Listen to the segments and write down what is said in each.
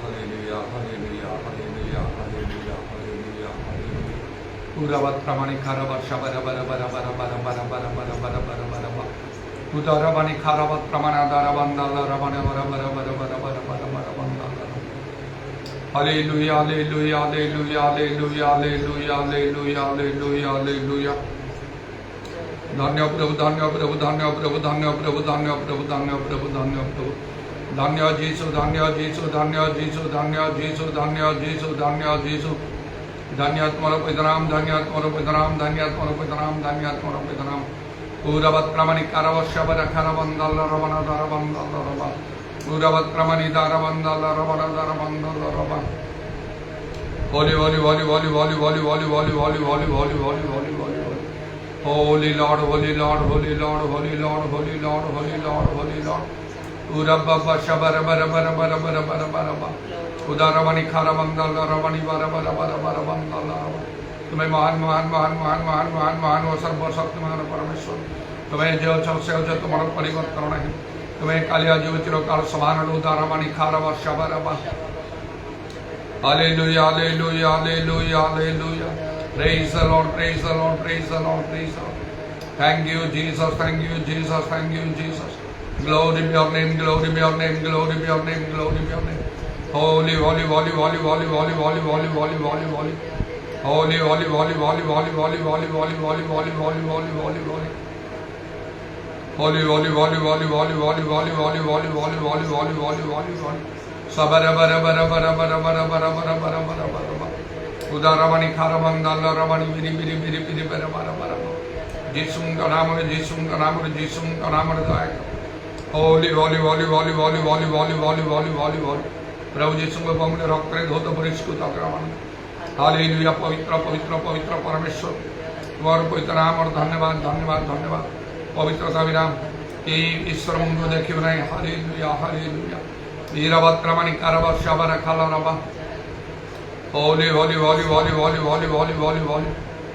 hallelujah, hallelujah, hallelujah, hallelujah, hallelujah, hallelujah. Urabat pramani kharabat shabara bara bara bara bara bara bara bara bara bara bara bara. Udarabani kharabat pramana darabandala rabana bara bara bara bara bara bara bara bandala. Hallelujah, hallelujah, hallelujah, hallelujah, hallelujah, hallelujah, hallelujah, hallelujah. धन्य प्रभु धन्य प्रभु धन्य प्रभु धन्य प्रभु धन्य प्रभु धन्य प्रभु धन्य प्रभु धन्य जीसु धन्य जीसु धन्य जीसु धन्य जीसु धन्य जीसु धन्य जीसु धन्य तुम्हारा पितराम धन्य तुम्हारा पितराम धन्य तुम्हारा पितराम धन्य तुम्हारा पितराम पूरवत प्रमणि करवशबर खरबंदल रवण दरबंदल रवा पूरवत प्रमणि दरबंदल रवण दरबंदल रवा Holi holy holy holy holy holy holy holy holy holy holy holy holy Holi Holy Lord, Holy Lord, Holy Lord, Holy Lord, Holy Lord, Holy Lord, Holy Lord. Urabba shabara bara bara bara bara bara bara bara. Udaravani kharavandal ravani bara bara bara bara bandal. तुम्हें महान महान महान महान महान महान महान और सर्वशक्तिमान परमेश्वर तुम्हें जो चौसे जो तुम्हारा परिवर्तन नहीं तुम्हें कालिया जीव चिरकाल समान उदारवानी खारवा शबरवा Hallelujah, hallelujah, hallelujah, hallelujah. Praise the Lord, praise the Lord, praise the Lord, praise the Lord. Thank you, Jesus, thank you, Jesus, thank you, Jesus. Glory be your name, glory be your name, glory be your name, glory be your name. Holy, holy, holy, holy, holy, holy, holy, holy, holy, holy, holy. Holy, holy, holy, holy, holy, holy, holy, holy, holy, holy, holy, holy, holy, holy. Holy, holy, holy, holy, holy, holy, holy, holy, holy, holy, holy, holy, holy, holy, holy. Sabara bara bara bara bara bara bara bara bara bara bara. Udaravani kharavandala ravani biri biri biri biri bara bara bara. Jisum ka naam hai, Jisum ka naam hai, Jisum ka naam hai. Holy, holy, holy, holy, holy, holy, holy, holy, holy, holy, holy. प्रभु यीशु के पवित्र रक्त से धौत परिष्कृत करावन hallelujah पवित्र पवित्र पवित्र परमेश्वर तुम्हारा पवित्र नाम और धन्यवाद धन्यवाद धन्यवाद पवित्रता विराम कि ईश्वर मुझको देखे बनाए हालेलुया हालेलुया वीरवत क्रमणि करवत शबर खलरवा holy holy holy holy holy holy holy holy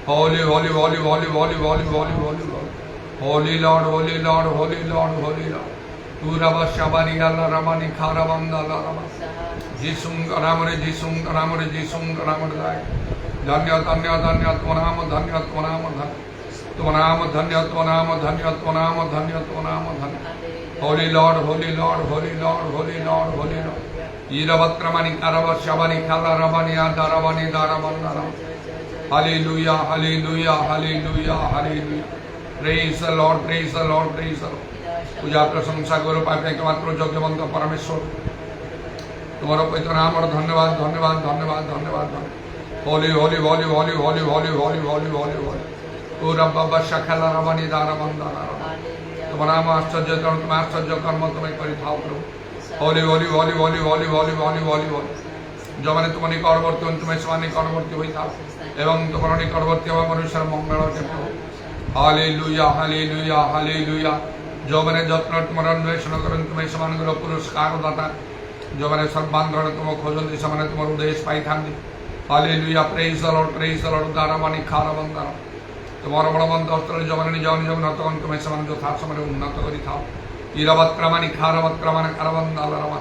holy holy holy holy holy holy holy holy holy holy lord holy lord holy lord holy lord पूरव शबरी अल्लाह रमणि खारवंद अल्लाह रमण जिसुम नामरे जिसुम नामरे जिसुम नामरे दाय धन्य धन्य धन्य त्वनाम धन्य त्वनाम धन्य त्वनाम धन्य त्वनाम धन्य त्वनाम धन्य त्वनाम धन्य holy lord holy lord holy lord holy lord holy lord ईरवक्रमणि करवत शबरी खला रमणि दारवणि दारवंदरम hallelujah hallelujah hallelujah hallelujah praise the lord praise the lord praise the lord पूजा प्रशंसा करो पापे एकमात्र योग्यवंत परमेश्वर तुम्हारा पवित्र नाम और धन्यवाद धन्यवाद धन्यवाद धन्यवाद Holi holy holy holy holy holy holy holy holy Holi ओ रब्बा शखला रवनि दारवंदना तुम्हारा नाम आश्चर्य कर्म तुम आश्चर्य कर्म तुम्हें परिथाओ प्रभु Holi holy holy holy holy holy holy holy Holi जो मैंने तुम्हारे निकटवर्ती हो तुम्हें समान निकटवर्ती हुई था एवं तुम्हारा निकटवर्ती हुआ मनुष्य मंगल के प्रभु हालेलुया हालेलुया हालेलुया जो मैंने जत्न तुम्हारा अन्वेषण करें तुम्हें समान पुरस्कार दाता जो मैंने सर्वांगण तुम खोजती से तुम उद्देश्य पाई था हालेलुया प्रेज द लॉर्ड दारवानी खारवंदर तुम्हारा बलवंत अस्त्र जो मैंने निज निज उन्नत तुम्हें समान यथा समय उन्नत करी था ईरवत क्रमानि खारवत क्रमान करवंदल रमा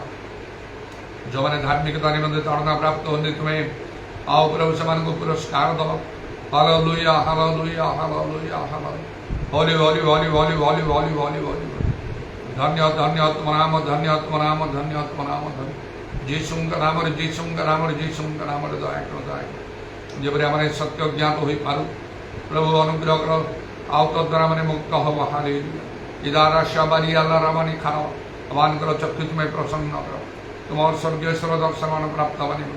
जो मैंने धार्मिकता निबंधित ताड़ना प्राप्त होती तुम्हें आओ प्रभु समान को पुरस्कार दो hallelujah hallelujah hallelujah hallelujah Holi holy holy holy holy holy holy Holi धन्य धन्य नाम धन्य नाम धन्य नाम धन्य जीसुम का नाम जीसुम का नाम जीसुम का नाम दया करो दया जब मैंने सत्य ज्ञात हो पारू प्रभु अनुग्रह करो आओ तो द्वारा मैंने मुक्त हो हालेलुया इदारा शबरी अल्लाह रमणि खाओ अमान करो चक्षु तुम्हें प्रसन्न करो तुम और स्वर्गीय सर्व दर्शन प्राप्त बने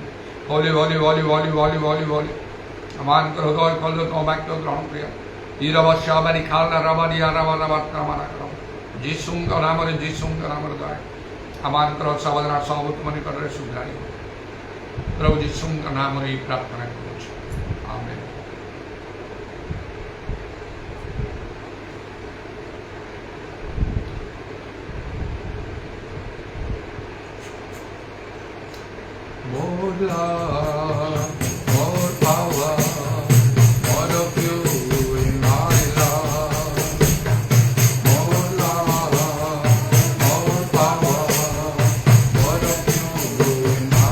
Holi holy holy holy holy holy Holi अमान करो हृदय खोल दो तुम वाक्य ग्रहण प्रिय ईरव शबरी खाला रवनि रवा रवा क्रमण करो जीसुम का नाम दया अमान करो सावधान सब तुम निकट सुधारी प्रभु जीसुम का नाम प्रार्थना करो आमेन More love, more power, more of you in my life. More love, more power, more of you in my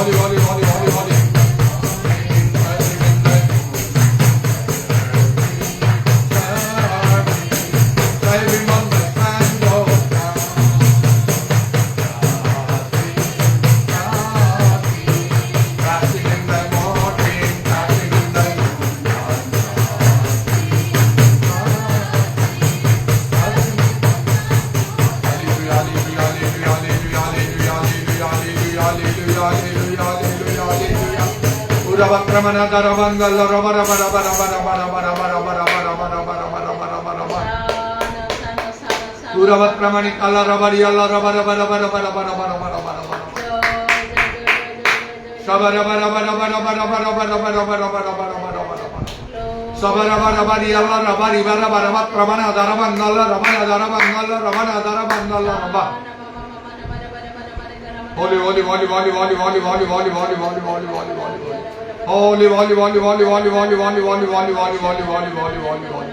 holy, holy, holy, holy, holy. Ramana Daravangala Ramana Bara Bara Bara Bara Bara Bara Bara Bara Bara Bara Bara Bara Bara Bara Puravat Ramani Kala Rabari Allah Rabara Bara Bara Bara Bara Bara Bara Bara Bara Sabara Bara Bara Bara Bara Bara Bara Bara Bara Bara Bara Bara Bara Sabara Bara Bari Allah Rabari Bara Bara Vat Ramana Daravangala Ramana Daravangala Ramana Daravangala Rabba Holy Holy Holy Holy Holy Holy Holy Holy Holy Holy Holy Holy Holy Holy, holy, holy, holy, holy, holy, holy, holy, holy, holy, holy, holy, holy, holy, holy.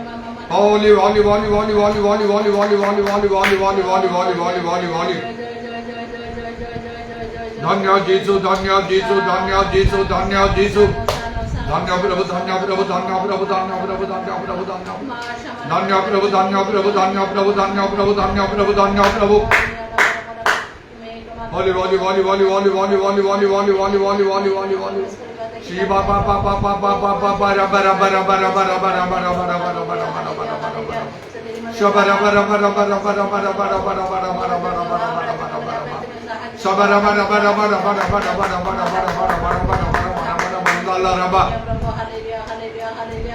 Holy, holy, holy, holy, holy, holy, holy, holy, holy, holy, holy, holy, holy, holy, holy, holy, holy. Dhanya Jesu, Dhanya Jesu, Dhanya Jesu, Dhanya Jesu. Dhanya Prabhu, Dhanya Prabhu, Dhanya Prabhu, Dhanya Prabhu, Dhanya Prabhu, Dhanya Prabhu. Dhanya Prabhu, Dhanya Prabhu, Dhanya Prabhu, Dhanya Prabhu, Dhanya Prabhu, Dhanya Prabhu. Holy, holy, holy, holy, holy, holy, holy, holy, holy, holy, holy, holy, holy, holy. Shiva pa pa pa pa pa pa pa pa ra ba ra ba ra ba ra ba ra ba ra ba ra ba ra ba ra ba ra ba ra ba ra ba ra ba ra. Shiva ra ba ra ba ra ba ra ba ra ba ra ba ra ba ra ba ra ba ra ba ra ba ra ba ra ba ra ba ra. Shiva ra ba ra ba ra ba ra ba ra ba ra ba ra ba ra ba ra ba ra ba ra ba ra ba ra mandala ra ba.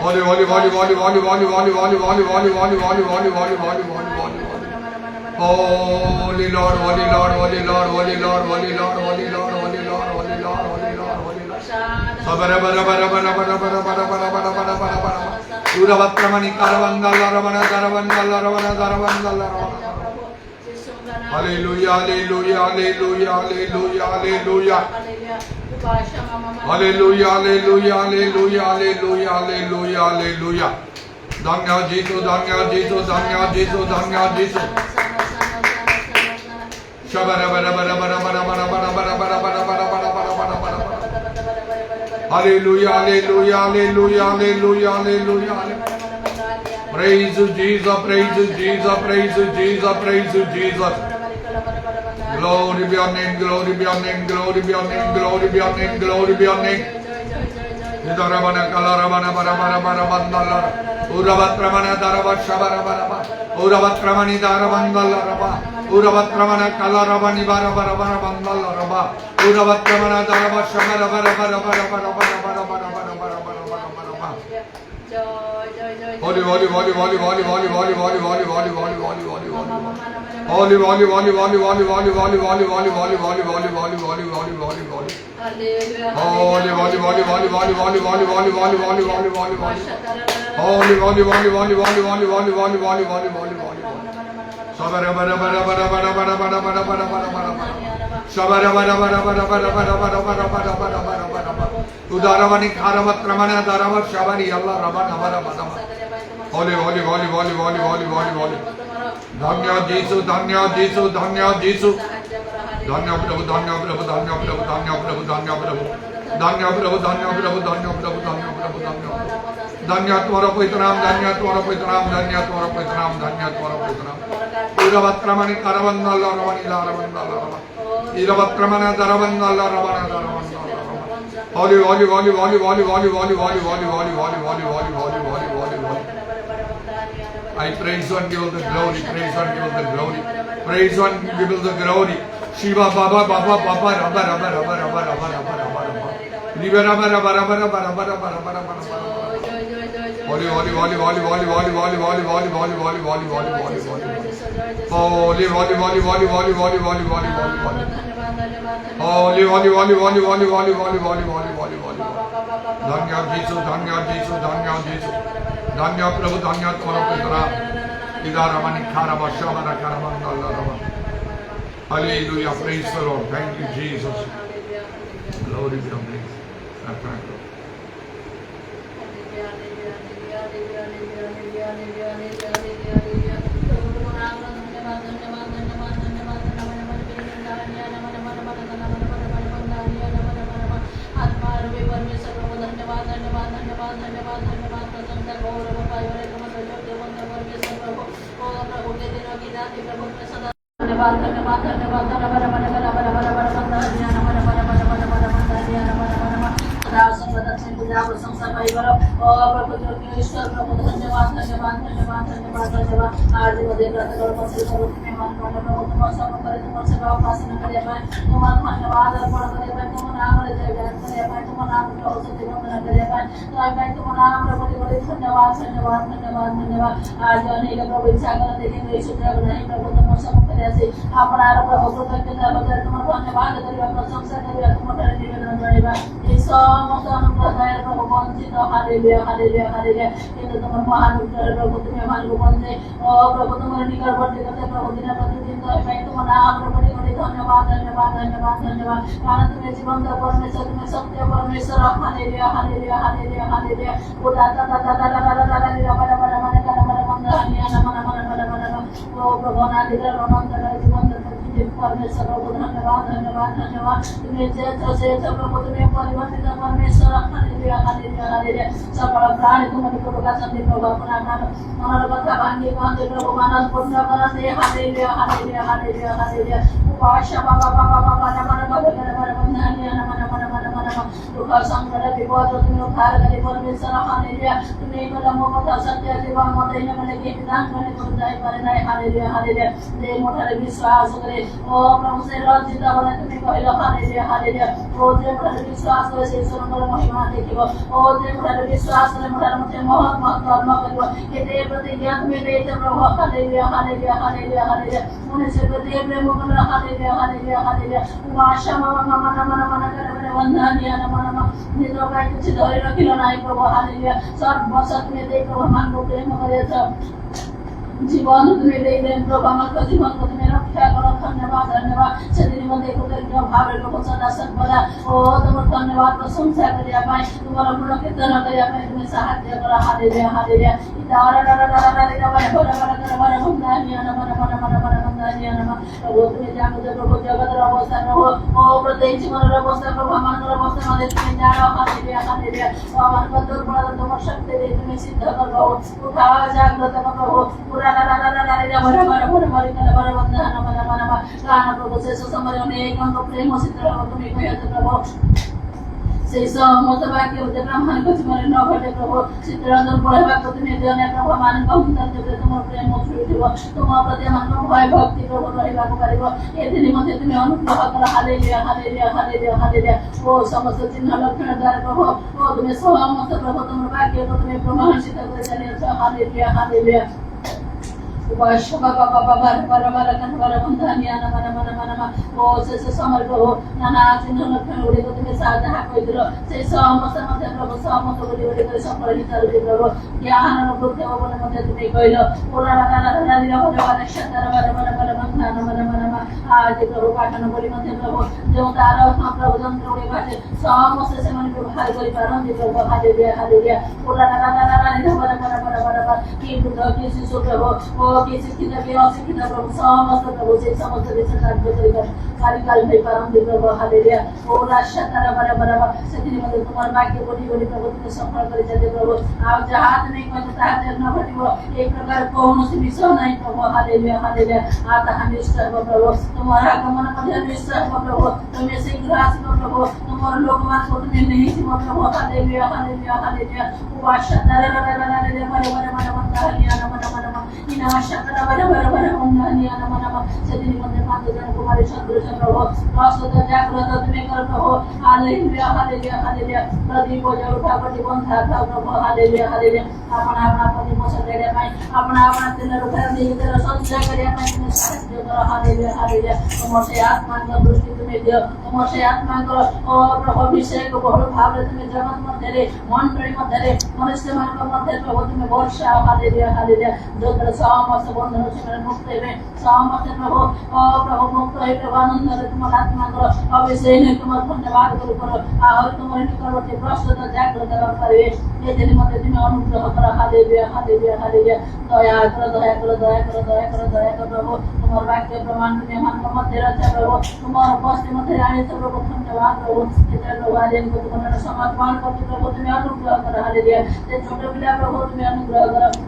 Holy holy holy holy holy holy holy holy holy holy holy holy holy holy holy holy holy. Holy Lord, Holy Lord, Holy Lord, Holy Lord, Holy Lord, Holy Lord, Holy Lord, Holy Lord, Holy Lord, Holy Lord. Sabara bara bara bara bara bara bara bara bara bara bara bara. Uravatramani karavangala ravana karavangala ravana karavangala ravana. Hallelujah, Hallelujah, Hallelujah, Hallelujah, Hallelujah. Hallelujah, Hallelujah, Hallelujah, Hallelujah, Hallelujah, Hallelujah. Dhanya Jesu, Dhanya Jesu, Dhanya Jesu, Dhanya Jesu. Shabara bara bara bara bara bara bara bara bara bara bara bara bara bara bara. Hallelujah, Hallelujah, Hallelujah, Hallelujah, Hallelujah. Praise you, Jesus, praise you, Jesus, praise you, Jesus, praise you, Jesus. Glory be your name, glory be your name, glory be your name, glory be your name, glory be your name. Nidaravana kalavana bara bara bara bandala. Uravatramana daravat shabara bara bara. Uravatramani daravangala raba. Uravatramana kalavani bara bara bara bandala raba. Uravatramana daravat shabara bara bara bara bara bara bara bara bara bara bara bara bara. Holy, holy, holy, holy, holy, holy, holy, holy, holy, holy, holy, holy, holy, holy. Holy, holy, holy, holy, holy, holy, holy, holy, holy, holy, holy, holy, holy, holy, holy, holy, holy. Holy, holy, holy, holy, holy, holy, holy, holy, holy, holy, holy, holy, holy. Holy, holy, holy, holy, holy, holy, holy, holy, holy, holy, holy, holy. Sabara bara bara bara bara bara bara bara bara bara bara. Sabara bara bara bara bara bara bara bara bara bara bara bara. Udaravani karavatramana daravat shabari Allah rabana bara bara. Holy, holy, holy, holy, holy, holy, holy, holy. Dhanya Jesu, Dhanya Jesu, Dhanya Jesu. Dhanya Prabhu, Dhanya Prabhu, Dhanya Prabhu, Dhanya Prabhu, Dhanya Prabhu. Dhanya Prabhu, Dhanya Prabhu, Dhanya Prabhu, Dhanya Prabhu, Dhanya Prabhu. Dhanya Tvara Pitram, Dhanya Tvara Pitram, Dhanya Tvara Pitram, Dhanya Tvara Pitram. Iravatramani Karavangala Ravani Laravangala Rava. Iravatramana Daravangala Ravana Daravangala Rava. Holy, holy, holy, holy, holy, holy, holy, holy, holy, holy, holy, holy, holy, holy, holy, holy, holy. I praise you and give the glory, praise you and give the glory, praise you and give the glory. Shiva Baba Baba Baba Rabba Rabba Rabba Rabba Rabba Rabba Rabba Rabba. Riva Rabba Rabba Rabba Rabba Rabba Rabba Rabba Rabba Rabba. Holy, holy, holy, holy, holy, holy, holy, holy, holy, holy, holy, holy, holy, holy, holy. Holy, holy, holy, holy, holy, holy, holy, holy, holy, holy. Holy, holy, holy, holy, holy, holy, holy, holy, holy, holy, holy. Dhanya Jesu, Dhanya Jesu, Dhanya Jesu. Dhanya Prabhu, Dhanya Tvara Pitram. Idaravani Karava Shabara Karavangala Rava. Hallelujah, praise the Lord. Thank you, Jesus. Glory be to God. জীবন তুমি দিলেন প্রভু আমাকে জীবন তুমি রক্ষা করো ধন্যবাদ ধন্যবাদ সেদিন মধ্যে কৃতজ্ঞ ভাবে প্রভুচন দাসন বলা ও তোমার ধন্যবাদ প্রশংসা করিয়া পাই তোমার গুণ কীর্তন করিয়া পাই তুমি সাহায্য করো হালেলুয়া হালেলুয়া ইতারা রারা রারা রারা বড় বড় বড় বড় বড় বন্দানিয়া না বড় বড় বড় বড় বন্দানিয়া না প্রভু তুমি জানো যে প্রভু জগতের অবস্থা প্রভু ও প্রত্যেক জীবনের অবস্থা প্রভু আমাদের অবস্থা আমাদের তুমি জানো হালেলুয়া হালেলুয়া ও আমার কত বড় তোমার শক্তি দিয়ে তুমি সিদ্ধ করো উঠাও জাগ্রত প্রভু পুরা রারা রারা রারা বড় বড় বড় বড় বড় বন্দানা বড় বড় গান প্রভু শেষ সময় অনেক অঙ্গ প্রেম সিদ্ধ তুমি কইতে প্রভু সেই সমস্ত বাক্য যে ব্রাহ্মণ জীবনে ন ঘটে প্রভু চিত্তরঞ্জন পড়াইবা তুমি দেনে প্রভু মান কমতার যে তোমার প্রেম উঠিব তোমার প্রতি আমার ভয় ভক্তি প্রভু রহিବାକୁ পারিব এদিন মধ্যে তুমি অনুগ্রহ কর হালেলুয়া হালেলুয়া হালেলুয়া হালেলুয়া ও সমস্ত চিহ্ন লক্ষণ দ্বারা প্রভু ও তুমি সমস্ত প্রভু তোমার বাক্য তুমি প্রমাণিত করে চালিয়েছ hallelujah hallelujah Baba baba baba bara bara kan bara bondhaniya na mana mana mana ma o se samar ko nana sinno lakhan uri ko তুমি সাথে হাত কইদিলো সেই সমস্ত মধ্যে প্রভু সমস্ত বলি বলি করে সকল বিচার দি প্রভু জ্ঞান অনুভূতি অবনে মধ্যে তুমি কইলো ওরা রারা রারা দিলা বলে বলে সাতারা bara bara bara বন্ধনা mana mana ma আজ প্রভু পাঠানো বলি মধ্যে প্রভু যেও তার প্রভু যন্ত্র উড়ে বাজে সমস্ত সে মানে ব্যবহার করি পারন দি প্রভু হালেলুয়া হালেলুয়া ওরা রারা রারা দিলা bara bara bara bara কি বুদ্ধ কি শিশু প্রভু ও কিছু কিনা কিনা প্রভু সমস্ত প্রভু সেই সমস্ত বিচার কার্য করিবার কারিকাল হই পারন দি প্রভু হালেলুয়া ওরা সাতারা bara bara সেদিন মধ্যে তোমার বাক্য বলি বলি প্রভু তুমি সফল করে যাতে প্রভু আর যাহা তুমি কইতে তাহাতে ন ঘটিব এই প্রকার কৌনসি বিষয় নাই প্রভু হালেলুয়া হালেলুয়া আর তাহা নিশ্চয় প্রভু তোমার আগমন মধ্যে নিশ্চয় প্রভু তুমি শীঘ্র আসিব প্রভু তোমার লোকমানকে তুমি নিহিত প্রভু হালেলুয়া হালেলুয়া হালেলুয়া উপাসাতারা bara bara bara bara বন্ধনিয়া না mana mana ইনা সাতারা bara bara bara বন্ধনিয়া না mana সেদিন মধ্যে পাঁচজন কুমারী সদৃশ প্রভু প্রস্তুত জাগ্রত তুমি কর প্রভু হালেলুয়া হালেলুয়া হালেলুয়া প্রদীপ জ্বল উঠাবটি বন্ধা থাও প্রভু হালেলুয়া হালেলুয়া আপনা আপনা প্রদীপ সজাইয়া পাই আপনা আপনা তেলের উপরে নিজেদের সঞ্চয় করিয়া পাই তুমি সাহায্য করো হালেলুয়া হালেলুয়া তোমার সেই আত্মাঙ্গ দৃষ্টি তুমি দিও তোমার সেই আত্মাঙ্গ ও প্রভু অভিষেক বহুল ভাবে তুমি জগৎ মধ্যে মন্ডলী মধ্যে মনুষ্যମାନଙ୍କ মধ্যে প্রভু তুমি বর্ষা হালেলুয়া হালেলুয়া যত সমস্ত বন্ধন সেখানে মুক্ত হইবে সমস্ত প্রভু ও প্রভু মুক্ত হয়ে প্রভু আনন্দরে তোমার আত্মাঙ্গ অভিষেক তোমার ধন্যবাদ করো আর তোমার নিকটবর্তী প্রস্তুত জাগ্রত পারিবে এদের মধ্যে তুমি অনুগ্রহ করো হালেলুয়া হালেলুয়া হালেলুয়া দয়া করো দয়া করো দয়া করো দয়া করো দয়া করো প্রভু তোমার वाक्य प्रमाण तुम्हें मन मध्य रचा प्रभु तुम्हारा उपस्थिति मध्य आने से प्रभु धन्यवाद प्रभु इधर प्रभु आज इनको तुम्हारा समर्पण करते प्रभु तुम्हें अनुग्रह कर हालेलुया ये छोटे पिला प्रभु तुम्हें अनुग्रह कर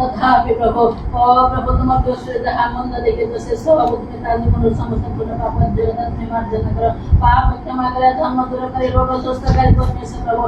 तथापि प्रभु प्रभु तुम्हारे दोषरे जहाँ मंद देखे तो से सब तुम्हें ताजी मनुष्य समस्त पूर्ण पाप जगत में मार्जन करो पाप क्षमा करे धर्म दूर करे रोग स्वस्थ करे परमेश्वर प्रभु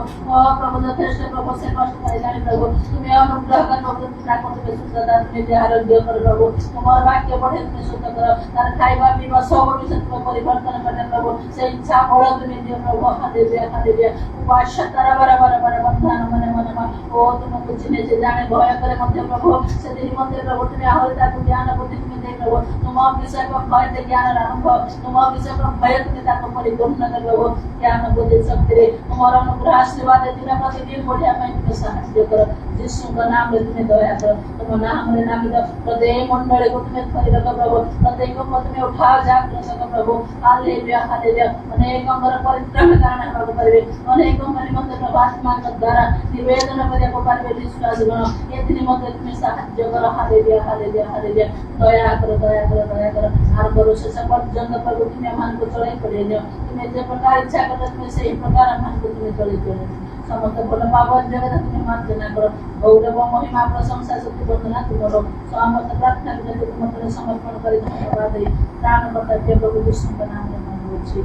प्रभु यथेष्ट प्रभु से कष्ट परिणाम प्रभु तुम्हें अनुग्रह कर प्रभु पिता को तुम्हें शुद्धता तुम्हें जे आरोग्य कर प्रभु तुम्हारा वाक्य पढ़े तुम्हें शुद्ध करो तार खाଇବା ପିଇବା सब विषय तुम्हें परिवर्तन करने प्रभु से इच्छा बड़ तुम्हें दियो प्रभु हालेलुया हालेलुया उपास तारा बराबर बंधन मने मने ओ तुमको चिन्हे से जाने भय करे मध्य प्रभु से दिन मध्य प्रभु तुम्हें आहोरी ताकु ज्ञान बुद्धि तुम्हें दे प्रभु तुम विषय को भय दे ज्ञान आरंभ तुम विषय को भय तुम्हें ताकु परिपूर्ण कर प्रभु ज्ञान बुद्धि शक्ति रे तुम्हारा अनुग्रह आशीर्वाद दिन प्रतिदिन बढ़िया में तुम्हें सहायता करो यीशु का नाम में तुम्हें दया करो तुम नाम रे नाम द प्रत्येक मंडली को तुम्हें धरि रख प्रभु प्रत्येक को तुम्हें उठा जागृत कर प्रभु हालेलुया हालेलुया अनेक अंगर परित्राण कारण हम करिवे अनेक अंगर मध्य प्रभु आत्मा का द्वारा निवेदन करे को पारवे विश्वास गण एतनी मध्य तुम्हें सहायता करो हालेलुया हालेलुया हालेलुया दया करो दया करो दया करो आर करो से सब जन प्रभु तुम्हें मान को चढ़ाई पड़े तुम्हें जो प्रकार इच्छा करते तुम्हें सही प्रकार मान को तुम्हें चढ़ाई पड़े समस्त भोल पावन जगत तुम्हें मार्जना करो गौरव महिमा प्रशंसा शक्ति वंदना तुम्हारो समस्त प्रार्थना विनती तुम्हारे समर्पण करी धन्यवाद दे प्राण करते प्रभु विष्णु का नाम में मांगू छी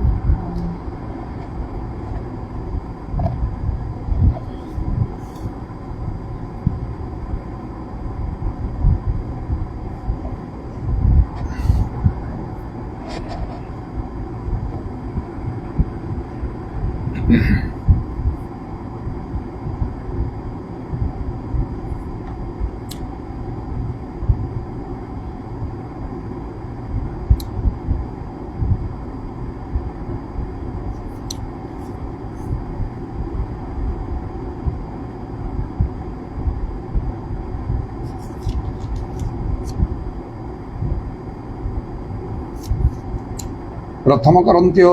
प्रथम करंत्य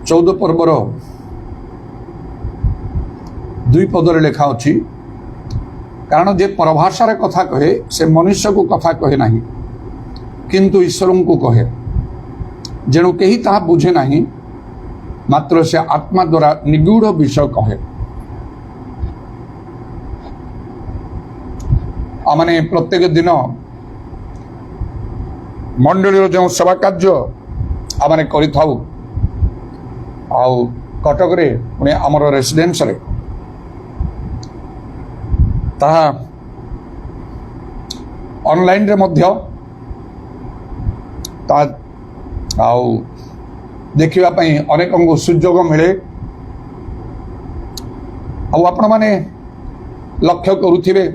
14 पर्वर 2 पदरे लेखा अच्छी कारण जे परभाषार कथा कहे से मनुष्य को कथा कहे नहीं किंतु ईश्वर को कहे जेणु कहीं ताहा बुझे नहीं मात्र से आत्मा द्वारा निगूढ़ विषय कहे आमने प्रत्येक दिन मंडली जो सेवा कार्य आम कटक रे पुणे आमर रेसिडेंस रे ताहा ऑनलाइन रे मध्य ता आउ देखिबा पई अनेक को सुयोग मिले आपण माने लक्ष्य करुथिबे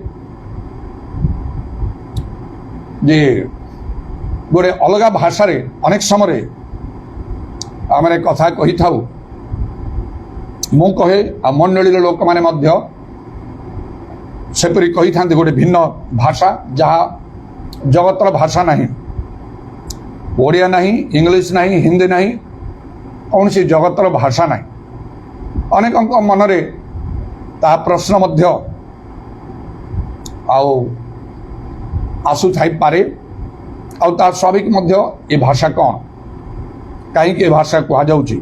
जे गोटे अलग भाषा रे अनेक समय आम कथा कही था मु कहे आ मंडली लोक मैंने सेपरी कही था गोटे भिन्न भाषा जहाँ जगतर भाषा नहीं ओडिया नहीं इंग्लिश नहीं हिंदी नहीं कौन सी जगतर भाषा नहीं अनेक मनरे ता प्रश्न मध्य आसु थाई पारे आउ स्वाभाविक मध्य ये भाषा कौन कहीं भाषा कह जाऊँगी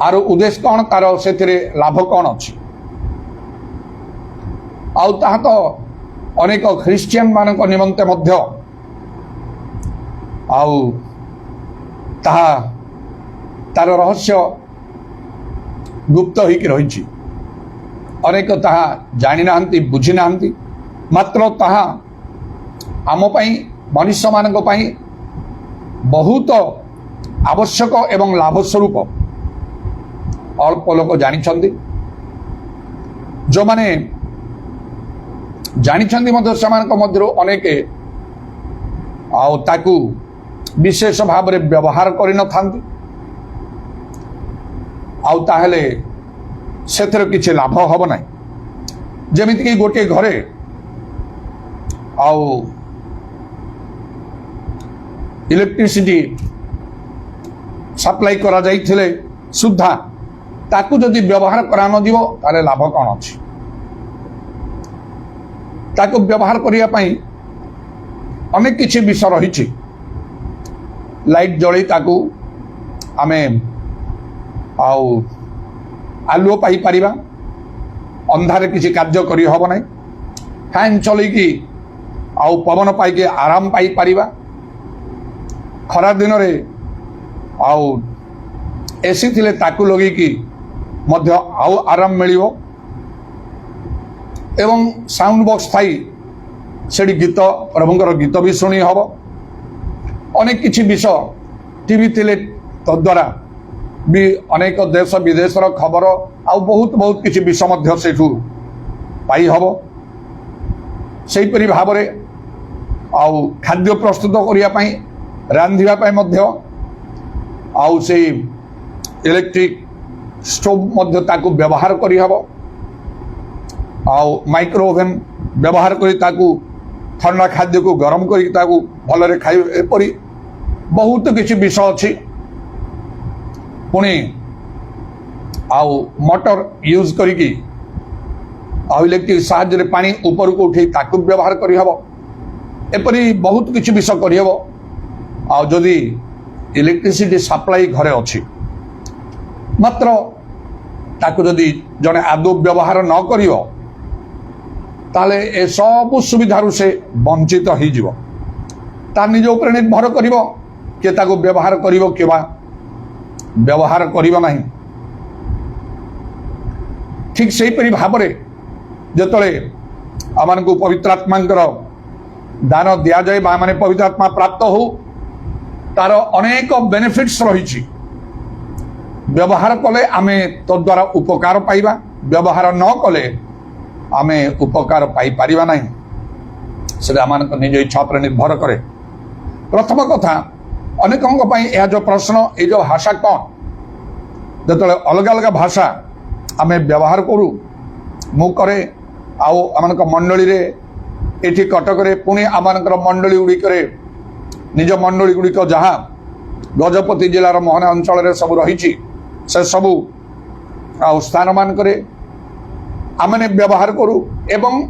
आर उद्देश्य कौन तार से लाभ कौन अच्छी आउ तो अनेक ख्रीस्टियन मान निमंते मध्य आउ तार रहस्य गुप्त होकर रही अनेक ताहा जानी ना बुझी ना मात्र ताहा आम मनुष्य मान बहुत आवश्यक एवं लाभ स्वरूप अल्प लोक जानी जो माने जानी से अनेक ताकू विशेष भाव में व्यवहार कर किसी लाभ हम ना जमीक गोटे घरे इलेक्ट्रिसिटी सप्लाई करा जाइथिले सुधा ताकू जदि व्यवहार करा न दिवो ताले लाभ कौन अच्छी ताको व्यवहार करिया पाई अनेक किछि विषय रही। लाइट जळै ताको आमे आलुओ पाई परिबा, अंधारे किछि कार्य करि हबो नै, फैन चलै कि पवन पाई के आराम पाई परिबा, खरा दिन रे एसी थिले ताकू लगे कि मध्य आराम मिलिबो एवं साउंड बॉक्स थाई सेठी गीत प्रभुंकर गीत भी शुणी हब। अनेक किछि विषय टीवी थिले तद्वारा भी अनेक देश विदेश खबर बहुत बहुत किछि विषय मध्य सेठू पाई हब। सेहीपरि भाव में खाद्य प्रस्तुत करिया पाई रांधिबा पाई मध्य से इलेक्ट्रिक स्टोव मध्य ताकू व्यवहार करि हब। माइक्रो ओवेन व्यवहार करी ताकू ठंडा खाद्य को गरम करी ताकू भलरे खाइ एपरि बहुत किछि विषय अछि। पुणी मोटर यूज करिकी इलेक्ट्रिक साहाय्य पानी ऊपर को उठे ताकू व्यवहार करि हब। एपरि बहुत किछि विषय करि हब। जदि इलेक्ट्रिसिटी सप्लाई घरे अछि मात्र ताकू जदि जने आदौ व्यवहार न करियो ताले ए सब सुविधारु से वंचित हो जीवो। ता निज ऊपर निर्भर करिवो के ताकू व्यवहार करिवो केबा व्यवहार करिवो नाही। ठीक सेही परि भाबरे जतले आमानकु पवित्र आत्मांकर दान दिया जाए बा माने पवित्र आत्मा प्राप्त हो तार अनेक बेनिफिट्स रही। व्यवहार कले आमे तो द्वारा उपकार पाइबा, व्यवहार न कले आमे उपकार पाई पारिबा नहीं। से आमानक निज इच्छा पर निर्भर करे। प्रथम कथा अनेकों पई यह जो प्रश्न ये जो भाषा कौन जतले अलग अलग भाषा आमे व्यवहार करू मु करे आमानक मंडली रे एठी कटक रे पुणी आमानकर मंडली गुड़ी करे निज मंडली गुड़िक जहाँ गजपति जिलार मोहना अंचल रे सब रही से सबू स्थान मानकरे आमने व्यवहार करू एवं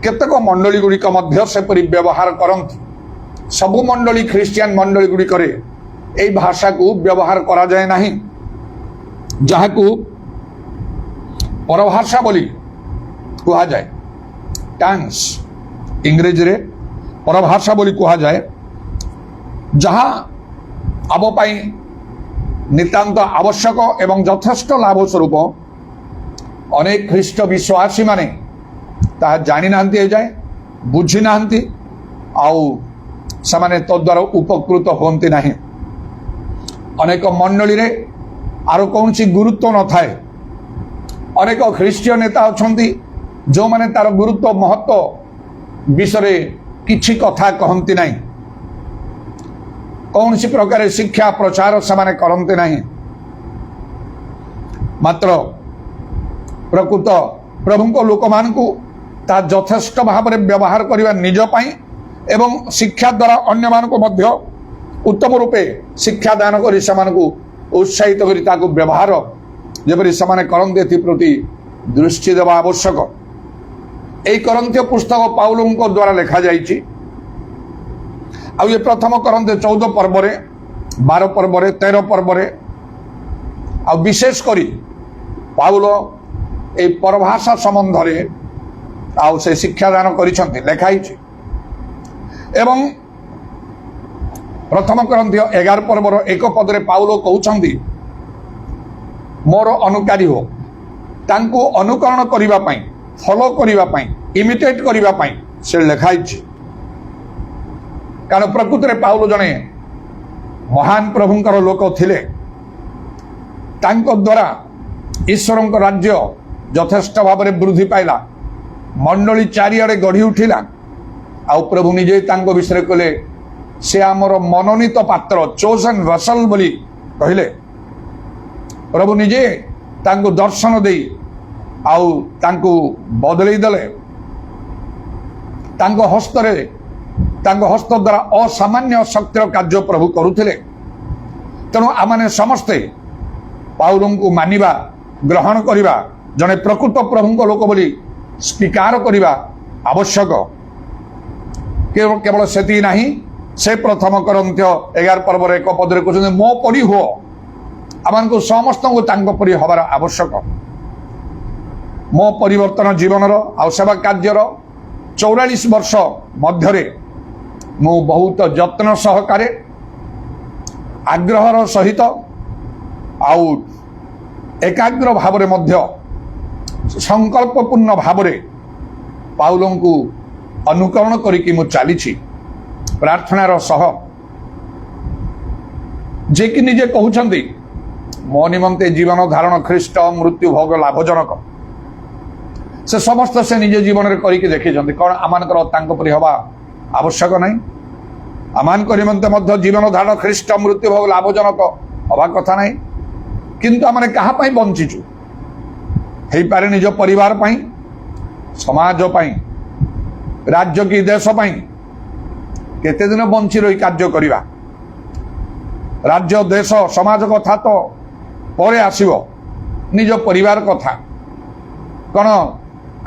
केतक मंडली गुड़िक मध्य सेपरि व्यवहार करती। सबु मंडली ख्रिस्टियन मंडली गुड़िक ए भाषा को व्यवहार करा जाए नहीं, जहाँ को परभाषा बोली कहा जाए, टंग्स इंग्रेजी रे परभाषा बोली कहा जाए, जहाँ आबो पाई नितांत आवश्यक एवं यथेष्ट लाभ स्वरूप अनेक ख्रीष्ट विश्वासी माने ता जानी नांती जाए बुझी नांती समाने तद्वारा उपकृत होती नहीं। अनेक मंडली रे आरो कौन सी गुरुत्व न थाए। अनेक ख्रीष्टीय नेता अछंती जो माने तार गुरुत्व महत्व विषय किछि कथा कहंती नहीं, कौन सी प्रकार शिक्षा प्रचार समाने करते नहीं। मात्र प्रकृत प्रभु लोक मान को ता यथेष्ट भाव में व्यवहार करने निज पाई एवं शिक्षा द्वारा अन्य मानक मध्य उत्तम रूपे शिक्षा दान कर उत्साहित कर व्यवहार जबरी समाने करते प्रति दृष्टि देवा आवश्यक। यही करंत्य पुस्तक पाउलुंक द्वारा लिखा जाइछि। आ ये प्रथम करंते 14 पर्व रे 12 पर्व रे 13 पर्व रे आ विशेष करी पाउल ए परभाषा संबंध रे आ से शिक्षा दान करिसंती लिखाई एवं प्रथम करंती 11 पर्व रो 1 पद रे पाउल कहउछंती मोर अनुकारी हो, तांको अनुकरण करिबा पई फॉलो करिबा पई इमिटेट करिबा पई से लिखाई। कारण प्रकृत रे पाउल जने महान प्रभुंकर लोक थिले, तांको द्वारा ईश्वरंक राज्य यथेष्ट भाव में वृद्धि पाइला, मंडली चारिआडे गढ़ी उठिला। आउ प्रभु निजे तांको विषय कहले से आमर मनोनीत पात्र चोजन वेसल बोली कहले। प्रभु निजे तांको दर्शन दे आउ तांको बदलई देले। तांको हस्तरे तांको हस्त द्वारा असामान्य शक्तिर कार्य प्रभु करुथिले। तेणु आमने समस्ते पाउलंकु मानिबा ग्रहण करिबा जने प्रकृत प्रभुंक लोक बोली स्वीकार करिबा ଆବଶ୍ୟକ। କେବଳ ସେତିକି ନାହିଁ, ସେ ପ୍ରଥମ କରନ୍ଥ୍ୟ 11 ପର୍ବର 1 ପଦରେ କହୁଛନ୍ତି ମୋ ପରି ହୁଅ। ଆମମାନଙ୍କୁ ସମସ୍ତଙ୍କୁ ତାଙ୍କ ପରି ହବାର ଆବଶ୍ୟକ। ମୋ ପରିବର୍ତ୍ତନ ଜୀବନର ଆଉ ସେବା କାର୍ଯ୍ୟର 44 ବର୍ଷ ମଧ୍ୟରେ ମୁଁ ବହୁତ ଯତ୍ନ ସହକାରେ ଆଗ୍ରହର ସହିତ ଆଉ ଏକାଗ୍ର ଭାବରେ ମଧ୍ୟ ସଂକଳ୍ପପୂର୍ଣ୍ଣ ଭାବରେ ପାଉଲଙ୍କୁ ଅନୁକରଣ କରିକି ମୁଁ ଚାଲିଛି ପ୍ରାର୍ଥନାର ସହ, ଯେ କି ନିଜେ କହୁଛନ୍ତି ମୋ ନିମନ୍ତେ ଜୀବନ ଧାରଣ ଖ୍ରୀଷ୍ଟ, ମୃତ୍ୟୁ ଭୋଗ ଲାଭଜନକ। ସେ ସମସ୍ତ ସେ ନିଜ ଜୀବନରେ କରିକି ଦେଖିଛନ୍ତି। କ'ଣ ଆମମାନଙ୍କର ତାଙ୍କ ପରି ହେବା ଆବଶ୍ୟକ ନାହିଁ? ଆମମାନଙ୍କ ନିମନ୍ତେ ମଧ୍ୟ ଜୀବନ ଧାରଣ ଖ୍ରୀଷ୍ଟ, ମୃତ୍ୟୁ ଭୋଗ ଲାଭଜନକ ହେବା କଥା ନାହିଁ। କିନ୍ତୁ ଆମେ କାହା ପାଇଁ ବଞ୍ଚିଛୁ? ହେଇପାରେ ନିଜ ପରିବାର ପାଇଁ, ସମାଜ ପାଇଁ, ରାଜ୍ୟ କି ଦେଶ ପାଇଁ। କେତେ ଦିନ ବଞ୍ଚି ରହି କାର୍ଯ୍ୟ କରିବା? ରାଜ୍ୟ, ଦେଶ, ସମାଜ କଥା ତ ପରେ ଆସିବ, ନିଜ ପରିବାର କଥା। କ'ଣ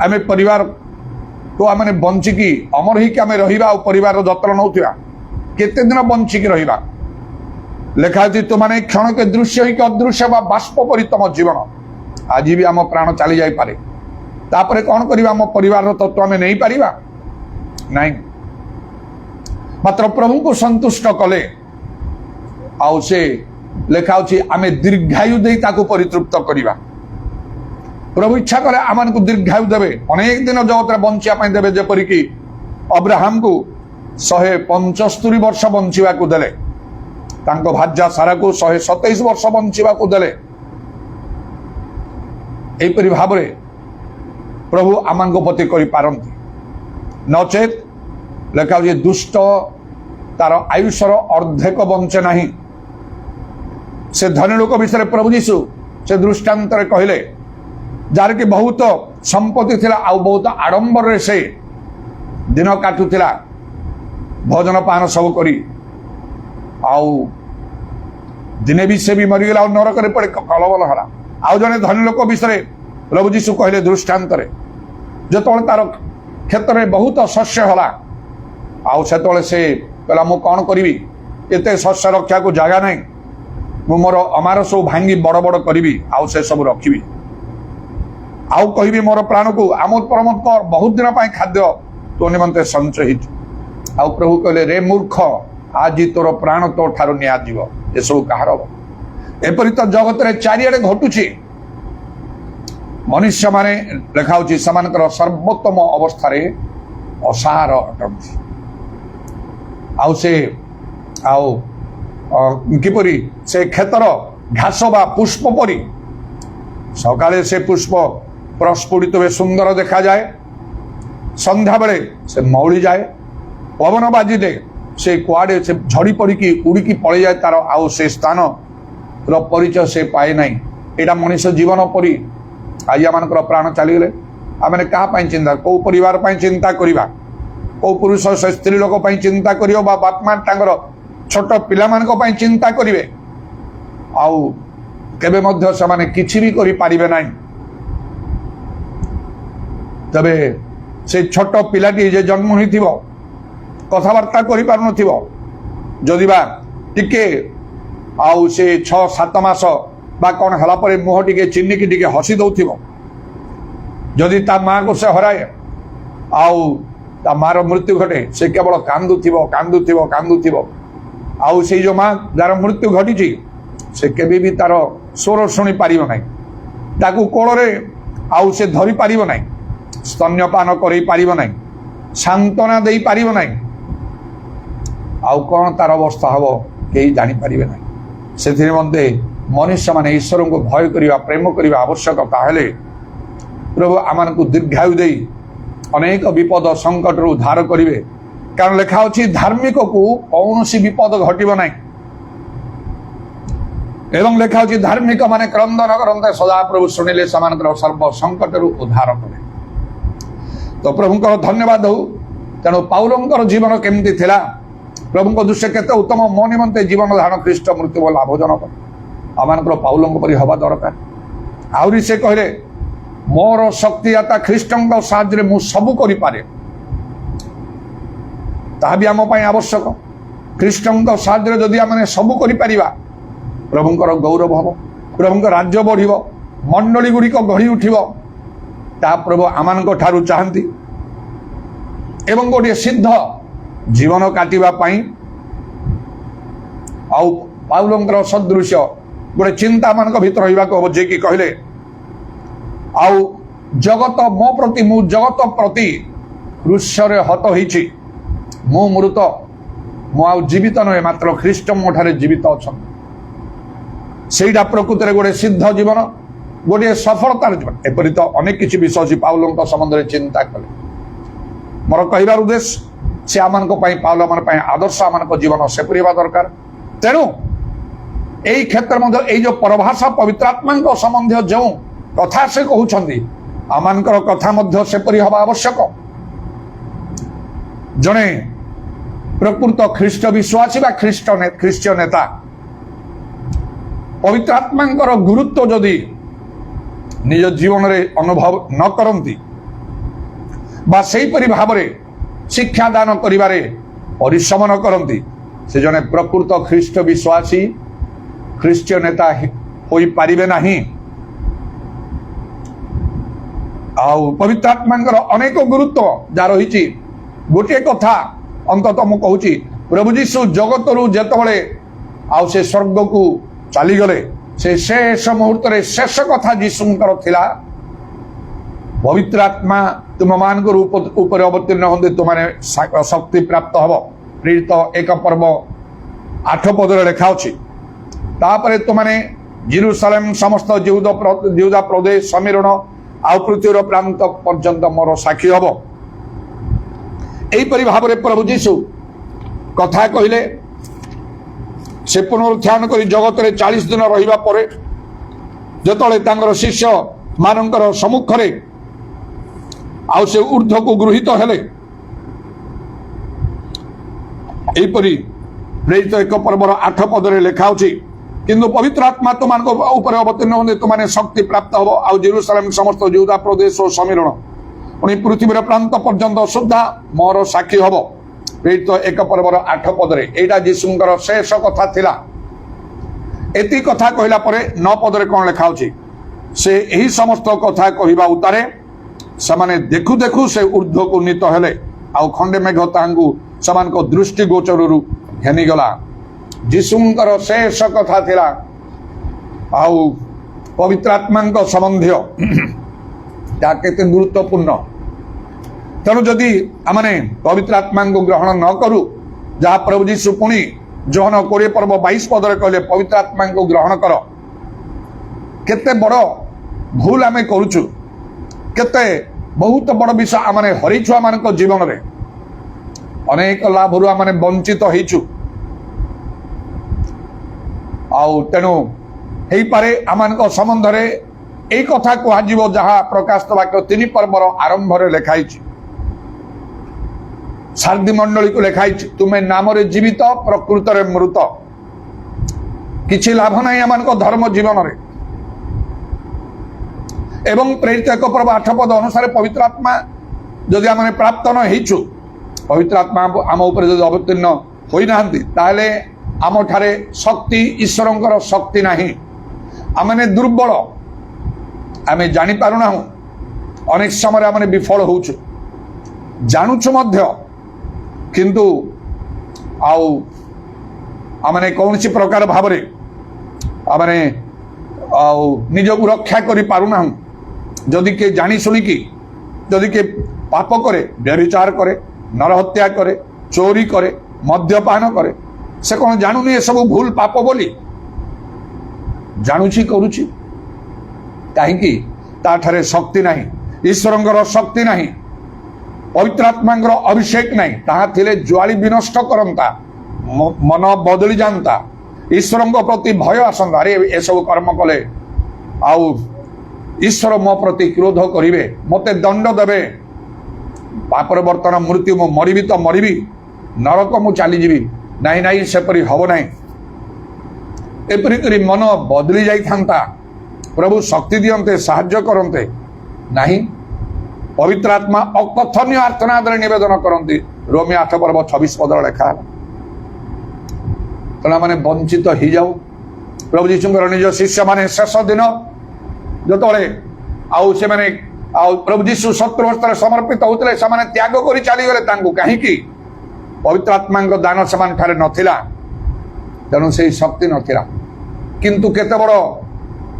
ଆମେ ପରିବାରକୁ ଆମେ ବଞ୍ଚିକି ଅମର ହେଇକି ଆମେ ରହିବା ଆଉ ପରିବାରର ଯତ୍ନ ନେଉଥିବା? କେତେ ଦିନ ବଞ୍ଚିକି ରହିବା? ଲେଖା ଅଛି ତୁମାନେ କ୍ଷଣକେ ଦୃଶ୍ୟ ହେଇକି ଅଦୃଶ୍ୟ ବା ବାଷ୍ପ ପରି ତମ ଜୀବନ। ଆଜି ବି ଆମ ପ୍ରାଣ ଚାଲି ଯାଇପାରେ, ତାପରେ କ'ଣ କରିବା? ଆମ ପରିବାରର ତତ୍ତ୍ୱ ଆମେ ନେଇପାରିବା ନାହିଁ। ମାତ୍ର ପ୍ରଭୁଙ୍କୁ ସନ୍ତୁଷ୍ଟ କଲେ ଆଉ ସେ ଲେଖା ଅଛି ଆମେ ଦୀର୍ଘାୟୁ ଦେଇ ତାକୁ ପରିତୃପ୍ତ କରିବା। ପ୍ରଭୁ ଇଚ୍ଛା କଲେ ଆମମାନଙ୍କୁ ଦୀର୍ଘାୟୁ ଦେବେ, ଅନେକ ଦିନ ଜଗତରେ ବଞ୍ଚିବା ପାଇଁ ଦେବେ। ଯେପରିକି ଅବ୍ରାହମକୁ 175 ବର୍ଷ ବଞ୍ଚିବାକୁ ଦେଲେ, ତାଙ୍କ ଭାର୍ଯ୍ୟା ସାରାକୁ 127 ବର୍ଷ ବଞ୍ଚିବାକୁ ଦେଲେ। ଏହିପରି ଭାବରେ ପ୍ରଭୁ ଆମଙ୍କ ପ୍ରତି କରିପାରନ୍ତି। ନଚେତ୍ ଲେଖା ହେଉଛି ଦୁଷ୍ଟ ତାର ଆୟୁଷର ଅର୍ଦ୍ଧେକ ବଞ୍ଚେ ନାହିଁ। ସେ ଧନୀ ଲୋକ ବିଷୟରେ ପ୍ରଭୁ ଯୀଶୁ ସେ ଦୃଷ୍ଟାନ୍ତରେ କହିଲେ, ଯାହାର କି ବହୁତ ସମ୍ପତ୍ତି ଥିଲା ଆଉ ବହୁତ ଆଡମ୍ବରରେ ସେ ଦିନ କାଟୁଥିଲା, ଭୋଜନ ପାନ ସବୁ କରି, ଆଉ ଦିନେ ବି ସେ ବି ମରିଗଲା ଆଉ ନରକରେ ପଡେ କଲବଲ ହେଲା। ଆଉ ଜଣେ ଧନୀ ଲୋକ ବିଷୟରେ ପ୍ରଭୁ ଯୀଶୁ କହିଲେ ଦୃଷ୍ଟାନ୍ତରେ, ଯେତେବେଳେ ତାର କ୍ଷେତ୍ରରେ ବହୁତ ଶସ୍ୟ ହେଲା ଆଉ ସେତେବେଳେ ସେ କହିଲା ମୁଁ କ'ଣ କରିବି, ଏତେ ଶସ୍ୟ ରଖିବାକୁ ଜାଗା ନାହିଁ, ମୁଁ ମୋର ଅମାର ସବୁ ଭାଙ୍ଗି ବଡ଼ ବଡ଼ କରିବି ଆଉ ସେ ସବୁ ରଖିବି, ଆଉ କହିବି ମୋର ପ୍ରାଣକୁ ଆମୋଦ ପ୍ରମୋଦ କର, ବହୁତ ଦିନ ପାଇଁ ଖାଦ୍ୟ ତୋ ନିମନ୍ତେ ସଞ୍ଚୟ ହେଇଛି। ଆଉ ପ୍ରଭୁ କହିଲେ ରେ ମୂର୍ଖ, ଆଜି ତୋର ପ୍ରାଣ ତୋ ଠାରୁ ନିଆଯିବ। ଏସବୁ କାହାର ହବ? ଏପରି ତ ଜଗତରେ ଚାରିଆଡେ ଘଟୁଛି। ମନୁଷ୍ୟମାନେ ଲେଖା ହେଉଛି ସେମାନଙ୍କର ସର୍ବୋତ୍ତମ ଅବସ୍ଥାରେ ଅସାର ଅଟନ୍ତି। ଆଉ ସେ ଆଉ କିପରି ସେ କ୍ଷେତ୍ର ଘାସ ବା ପୁଷ୍ପ ପରି, ସକାଳେ ସେ ପୁଷ୍ପ ପ୍ରସ୍ଫୁଟିତ ହୁଏ, ସୁନ୍ଦର ଦେଖାଯାଏ, ସନ୍ଧ୍ୟାବେଳେ ସେ ମଉଳି ଯାଏ, ପବନ ବାଜିଲେ ସେ କୁଆଡେ ସେ ଝଡ଼ି ପଡ଼ିକି ଉଡ଼ିକି ପଳେଇଯାଏ, ତାର ଆଉ ସେ ସ୍ଥାନର ପରିଚୟ ସେ ପାଏ ନାହିଁ। ଏଇଟା ମଣିଷ ଜୀବନ ପରି। ଆଜି ଆମମାନଙ୍କର ପ୍ରାଣ ଚାଲିଗଲେ ଆମେ କାହା ପାଇଁ ଚିନ୍ତା? କୋଉ ପରିବାର ପାଇଁ ଚିନ୍ତା କରିବା? କୋଉ ପୁରୁଷ ସେ ସ୍ତ୍ରୀ ଲୋକ ପାଇଁ ଚିନ୍ତା କରିବ ବା ବାପା ମା ତାଙ୍କର ଛୋଟ ପିଲାମାନଙ୍କ ପାଇଁ ଚିନ୍ତା କରିବେ, ଆଉ କେବେ ମଧ୍ୟ ସେମାନେ କିଛି ବି କରିପାରିବେ ନାହିଁ। ତେବେ ସେ ଛୋଟ ପିଲାଟି ଯେ ଜନ୍ମ ହୋଇଥିବ, କଥାବାର୍ତ୍ତା କରିପାରୁନଥିବ, ଯଦି ବା ଟିକେ ଆଉ ସେ 6-7 ମାସ ବା କ'ଣ ହେଲା ପରେ ମୁହଁ ଟିକେ ଚିହ୍ନିକି ଟିକେ ହସି ଦଉଥିବ, ଯଦି ତା ମାଆକୁ ସେ ହରାଏ ଆଉ ତା ମାର ମୃତ୍ୟୁ ଘଟେ, ସେ କେବଳ କାନ୍ଦୁଥିବ କାନ୍ଦୁଥିବ କାନ୍ଦୁଥିବ। ଆଉ ସେଇ ଯୋଉ ମା ଯାହାର ମୃତ୍ୟୁ ଘଟିଛି, ସେ କେବେ ବି ତାର ସ୍ୱର ଶୁଣି ପାରିବ ନାହିଁ, ତାକୁ କୋଳରେ ଆଉ ସେ ଧରି ପାରିବ ନାହିଁ, ସ୍ତନ୍ୟପାନ କରେଇ ପାରିବ ନାହିଁ, ସାନ୍ତ୍ୱନା ଦେଇପାରିବ ନାହିଁ। ଆଉ କ'ଣ ତାର ଅବସ୍ଥା ହବ କେହି ଜାଣିପାରିବେ ନାହିଁ। ସେଥି ନିମନ୍ତେ ମନୁଷ୍ୟମାନେ ଈଶ୍ୱରଙ୍କୁ ଭୟ କରିବା, ପ୍ରେମ କରିବା ଆବଶ୍ୟକ। ତାହେଲେ ପ୍ରଭୁ ଆମମାନଙ୍କୁ ଦୀର୍ଘାୟୁ ଦେଇ ଅନେକ ବିପଦ ସଙ୍କଟରୁ ଉଦ୍ଧାର କରିବେ। କାରଣ ଲେଖା ଅଛି ଧାର୍ମିକକୁ କୌଣସି ବିପଦ ଘଟିବ ନାହିଁ। ଏବଂ ଲେଖା ଅଛି ଧାର୍ମିକ ମାନେ କ୍ରନ୍ଦନ କରନ୍ତେ ସଦାପ୍ରଭୁ ଶୁଣିଲେ ସେମାନଙ୍କର ସର୍ବ ସଙ୍କଟରୁ ଉଦ୍ଧାର କରେ। ତ ପ୍ରଭୁଙ୍କର ଧନ୍ୟବାଦ ହଉ। ତେଣୁ ପାଉଲଙ୍କର ଜୀବନ କେମିତି ଥିଲା? ପ୍ରଭୁଙ୍କ ଦୃଶ୍ୟ କେତେ ଉତ୍ତମ। ମୋ ନିମନ୍ତେ ଜୀବନ ଧାରଣ ଖ୍ରୀଷ୍ଟ, ମୃତ୍ୟୁ ଲାଭଜନକ। ଆମମାନଙ୍କର ପାଉଲଙ୍କ ପରି ହେବା ଦରକାର। ଆହୁରି ସେ କହିଲେ ମୋର ଶକ୍ତିଦାତା ଖ୍ରୀଷ୍ଟଙ୍କ ସାହାଯ୍ୟରେ ମୁଁ ସବୁ କରିପାରେ। ତାହା ବି ଆମ ପାଇଁ ଆବଶ୍ୟକ। ଖ୍ରୀଷ୍ଟଙ୍କ ସାହାଯ୍ୟରେ ଯଦି ଆମେ ସବୁ କରିପାରିବା, ପ୍ରଭୁଙ୍କର ଗୌରବ ହେବ, ପ୍ରଭୁଙ୍କ ରାଜ୍ୟ ବଢ଼ିବ, ମଣ୍ଡଳୀ ଗୁଡ଼ିକ ଗଢ଼ି ଉଠିବ। ତାହା ପ୍ରଭୁ ଆମମାନଙ୍କ ଠାରୁ ଚାହାନ୍ତି। ଏବଂ ଗୋଟିଏ ସିଦ୍ଧ ଜୀବନ କାଟିବା ପାଇଁ ଆଉ ପାଉଲଙ୍କର ସଦୃଶ୍ୟ ଗୋଟେ ଚିନ୍ତା ମାନଙ୍କ ଭିତରେ ରହିବାକୁ ହବ, ଯିଏକି କହିଲେ ଆଉ ଜଗତ ମୋ ପ୍ରତି, ମୁଁ ଜଗତ ପ୍ରତି କ୍ରୁଶରେ ହତ ହେଇଛି, ମୁଁ ମୃତ, ମୁଁ ଆଉ ଜୀବିତ ନୁହେଁ, ମାତ୍ର ଖ୍ରୀଷ୍ଟ ମୋ ଠାରେ ଜୀବିତ ଅଛନ୍ତି। ସେଇଟା ପ୍ରକୃତରେ ଗୋଟେ ସିଦ୍ଧ ଜୀବନ, ଗୋଟିଏ ସଫଳତାର ଜୀବନ। ଏପରି ତ ଅନେକ କିଛି ବିଷୟ ଅଛି ପାଉଲଙ୍କ ସମ୍ବନ୍ଧରେ ଚିନ୍ତା କଲେ। ମୋର କହିବାର ଉଦ୍ଦେଶ୍ୟ, ସେ ଆମମାନଙ୍କ ପାଇଁ, ପାଉଲମାନଙ୍କ ପାଇଁ ଆଦର୍ଶ, ଆମମାନଙ୍କ ଜୀବନ ସେପରି ହେବା ଦରକାର। ତେଣୁ এই ক্ষেত্রে মধ্যে এই যে পরভাষা পবিত্রাত্মাঙ্ক সম্বন্ধীয় যে কথা সে কହୁଛନ୍ତି, আমানଙ୍କର কথা ମଧ୍ୟ সেপরি হওয়া আবশ্যক। জনে প্রকৃত খ্রিস্ট বিশ্বাসী বা খ্রিস্টীয় নেতা পবিত্রাত্মাঙ্কর গুরুত্ব যদি নিজ জীবନରେ অনুভব ন করନ୍ତି বা সেইপরি ভাବରେ শিক্ষাদান করিবারে পরিশ্রম ন করନ୍ତି, সে জনে প্রকৃত খ্রিস্ট বিশ্বাসী ଖ୍ରୀଷ୍ଟୀୟ ନେତା ହୋଇପାରିବେ ନାହିଁ। ଆଉ ପବିତ୍ର ଆତ୍ମାଙ୍କର ଅନେକ ଗୁରୁତ୍ୱ ଯାହା ରହିଛି। ଗୋଟିଏ କଥା ଅନ୍ତତଃ ମୁଁ କହୁଛି, ପ୍ରଭୁ ଯୀଶୁ ଜଗତରୁ ଯେତେବେଳେ ଆଉ ସେ ସ୍ୱର୍ଗକୁ ଚାଲିଗଲେ, ସେ ଶେଷ ମୁହୂର୍ତ୍ତରେ ଶେଷ କଥା ଯୀଶୁଙ୍କର ଥିଲା, ପବିତ୍ର ଆତ୍ମା ତୁମମାନଙ୍କ ଉପରେ ଅବତୀର୍ଣ୍ଣ ହୁଅନ୍ତି, ତୁମମାନେ ଶକ୍ତି ପ୍ରାପ୍ତ ହବ। ପ୍ରେରିତ 1 ପର୍ବ 8 ପଦରେ ଲେଖା ଅଛି। ତାପରେ ତୁମମାନେ ଜେରୁସାଲେମ ସମସ୍ତ ଜିହୁଦା ପ୍ରଦେଶ ସମୀରଣ ଆଉ ପୃଥିବୀର ପ୍ରାନ୍ତ ପର୍ଯ୍ୟନ୍ତ ମୋର ସାକ୍ଷୀ ହବ। ଏହିପରି ଭାବରେ ପ୍ରଭୁ ଯୀଶୁ କଥା କହିଲେ। ସେ ପୁନରୁତ୍ଥାନ କରି ଜଗତରେ 40 ଦିନ ରହିବା ପରେ ଯେତେବେଳେ ତାଙ୍କର ଶିଷ୍ୟ ମାନଙ୍କର ସମ୍ମୁଖରେ ଆଉ ସେ ଊର୍ଦ୍ଧ୍ୱକୁ ଗୃହୀତ ହେଲେ, ଏହିପରି ପ୍ରେରିତ 1 ପର୍ବର 8 ପଦରେ ଲେଖା ଅଛି, କିନ୍ତୁ ପବିତ୍ର ଆତ୍ମା ତୁମମାନଙ୍କ ଉପରେ ଅବତୀର୍ଣ୍ଣ ହୁଅନ୍ତି, ତୁମମାନେ ଶକ୍ତି ପ୍ରାପ୍ତ ହବ, ଆଉ ଜେରୁସାଲେମ ସମସ୍ତ ଜିହୁଦା ପ୍ରଦେଶ ଓ ସମୀରଣ ପୁଣି ପୃଥିବୀର ପ୍ରାନ୍ତ ପର୍ଯ୍ୟନ୍ତ ସୁଦ୍ଧା ମୋର ସାକ୍ଷୀ ହବ। ପ୍ରେରିତ 1 ପର୍ବର 8 ପଦରେ ଏଇଟା ଯୀଶୁଙ୍କର ଶେଷ କଥା ଥିଲା। ଏତିକି କଥା କହିଲା ପରେ 9 ପଦରେ କଣ ଲେଖା ଅଛି, ସେ ଏହି ସମସ୍ତ କଥା କହିବା ଉତ୍ତାରେ ସେମାନେ ଦେଖୁ ଦେଖୁ ସେ ଊର୍ଦ୍ଧ୍ୱକୁ ଉନ୍ନୀତ ହେଲେ, ଆଉ ଖଣ୍ଡେ ମେଘ ତାହାଙ୍କୁ ସେମାନଙ୍କ ଦୃଷ୍ଟି ଗୋଚରରୁ ଘେନିଗଲା। ଯୀଶୁଙ୍କର ଶେଷ କଥା ଥିଲା ଆଉ ପବିତ୍ର ଆତ୍ମାଙ୍କ ସମ୍ବନ୍ଧୀୟ, ତାହା କେତେ ଗୁରୁତ୍ୱପୂର୍ଣ୍ଣ। ତେଣୁ ଯଦି ଆମେ ପବିତ୍ର ଆତ୍ମାଙ୍କୁ ଗ୍ରହଣ ନ କରୁ, ଯାହା ପ୍ରଭୁ ଯୀଶୁ ପୁଣି ଯୋହନ 20 ପର୍ବ 22 ପଦରେ କହିଲେ, ପବିତ୍ର ଆତ୍ମାଙ୍କୁ ଗ୍ରହଣ କର। କେତେ ବଡ଼ ଭୁଲ ଆମେ କରୁଛୁ, କେତେ ବହୁତ ବଡ଼ ବିଷୟ ଆମେ ହରିଛୁ ଆମମାନଙ୍କ ଜୀବନରେ, ଅନେକ ଲାଭରୁ ଆମେ ବଞ୍ଚିତ ହେଇଛୁ। ଆଉ ତେଣୁ ହେଇପାରେ ଆମମାନଙ୍କ ସମ୍ବନ୍ଧରେ এই কথা କୁହାଯିବ ଯାହା ପ୍ରକାଶିତ ବାକ୍ୟ 3 ପର୍ବର ଆରମ୍ଭରେ ଲେଖା ହେଇଛି। ସାର୍ଦି ମଣ୍ଡଳୀକୁ ଲେଖା ହେଇଛି, ତୁମେ ନାମରେ ଜୀବିତ, ପ୍ରକୃତରେ ମୃତ। କିଛି ଲାଭ ନାହିଁ ଆମମାନଙ୍କ ଧର୍ମ ଜୀବନରେ। ଏବଂ ପ୍ରେରିତ 1 ପର୍ବ 8 ପଦ ଅନୁସାରେ ପବିତ୍ର ଆତ୍ମା ଯଦି ଆମେ ପ୍ରାପ୍ତ ନ ହେଇଛୁ, ପବିତ୍ର ଆତ୍ମା ଆମ ଉପରେ ଯଦି ଅବତୀର୍ଣ୍ଣ ହୋଇନାହାନ୍ତି, ତାହେଲେ ଆମଠାରେ ଶକ୍ତି, ଈଶ୍ୱରଙ୍କର ଶକ୍ତି ନାହିଁ। ଆମେ ଦୁର୍ବଳ, ଆମେ ଜାଣିପାରୁନାହୁଁ। ଅନେକ ସମୟରେ ଆମେ ବିଫଳ ହେଉଛୁ, ଜାଣୁଛୁ ମଧ୍ୟ, କିନ୍ତୁ ଆଉ ଆମେ କୌଣସି ପ୍ରକାର ଭାବରେ ଆମେ ଆଉ ନିଜକୁ ରକ୍ଷା କରିପାରୁନାହୁଁ। ଯଦି କିଏ ଜାଣି ଶୁଣିକି ଯଦି କିଏ ପାପ କରେ, ବ୍ୟଭିଚାର କରେ, ନରହତ୍ୟା କରେ, ଚୋରି କରେ, ମଦ୍ୟପାନ କରେ, ସେ କ'ଣ ଜାଣୁନି ଏସବୁ ଭୁଲ ପାପ ବୋଲି? ଜାଣୁଛି, କରୁଛି। କାହିଁକି? ତାଠାରେ ଶକ୍ତି ନାହିଁ, ଈଶ୍ୱରଙ୍କର ଶକ୍ତି ନାହିଁ, ପବିତ୍ର ଆତ୍ମାଙ୍କର ଅଭିଷେକ ନାହିଁ। ତାହା ଥିଲେ ଜ୍ୱାଳି ବିନଷ୍ଟ କରନ୍ତା, ମନ ବଦଳି ଯାଆନ୍ତା, ଈଶ୍ୱରଙ୍କ ପ୍ରତି ଭୟ ଆସନ୍ତା। ଆରେ ଏସବୁ କର୍ମ କଲେ ଆଉ ଈଶ୍ୱର ମୋ ପ୍ରତି କ୍ରୋଧ କରିବେ, ମୋତେ ଦଣ୍ଡ ଦେବେ, ପାପର ବର୍ତ୍ତମାନ ମୃତ୍ୟୁ, ମୁଁ ମରିବି ତ ମରିବି, ନରକ ମୁଁ ଚାଲିଯିବି। ନାଇଁ ନାଇଁ, ସେପରି ହବ ନାହିଁ। ଏପରି କରି ମନ ବଦଳି ଯାଇଥାନ୍ତା, ପ୍ରଭୁ ଶକ୍ତି ଦିଅନ୍ତେ, ସାହାଯ୍ୟ କରନ୍ତେ। ନାହିଁ, पवित्र आत्मा अकथनीय आर्तनाद निवेदन करती रोमी 8 पर्व 26 पद लेखा तेना मैंने वंचित हो जाऊ प्रभु जीशुଙ୍କର निज शिष्य माने शेष दिन जो आउ से माने प्रभु जीशु 70 वर्ष समर्पित होते से त्याग कर चलीगले कहीं पवित्र आत्मा दान से नाला तेणु से शक्ति नाला किंतु केते बड़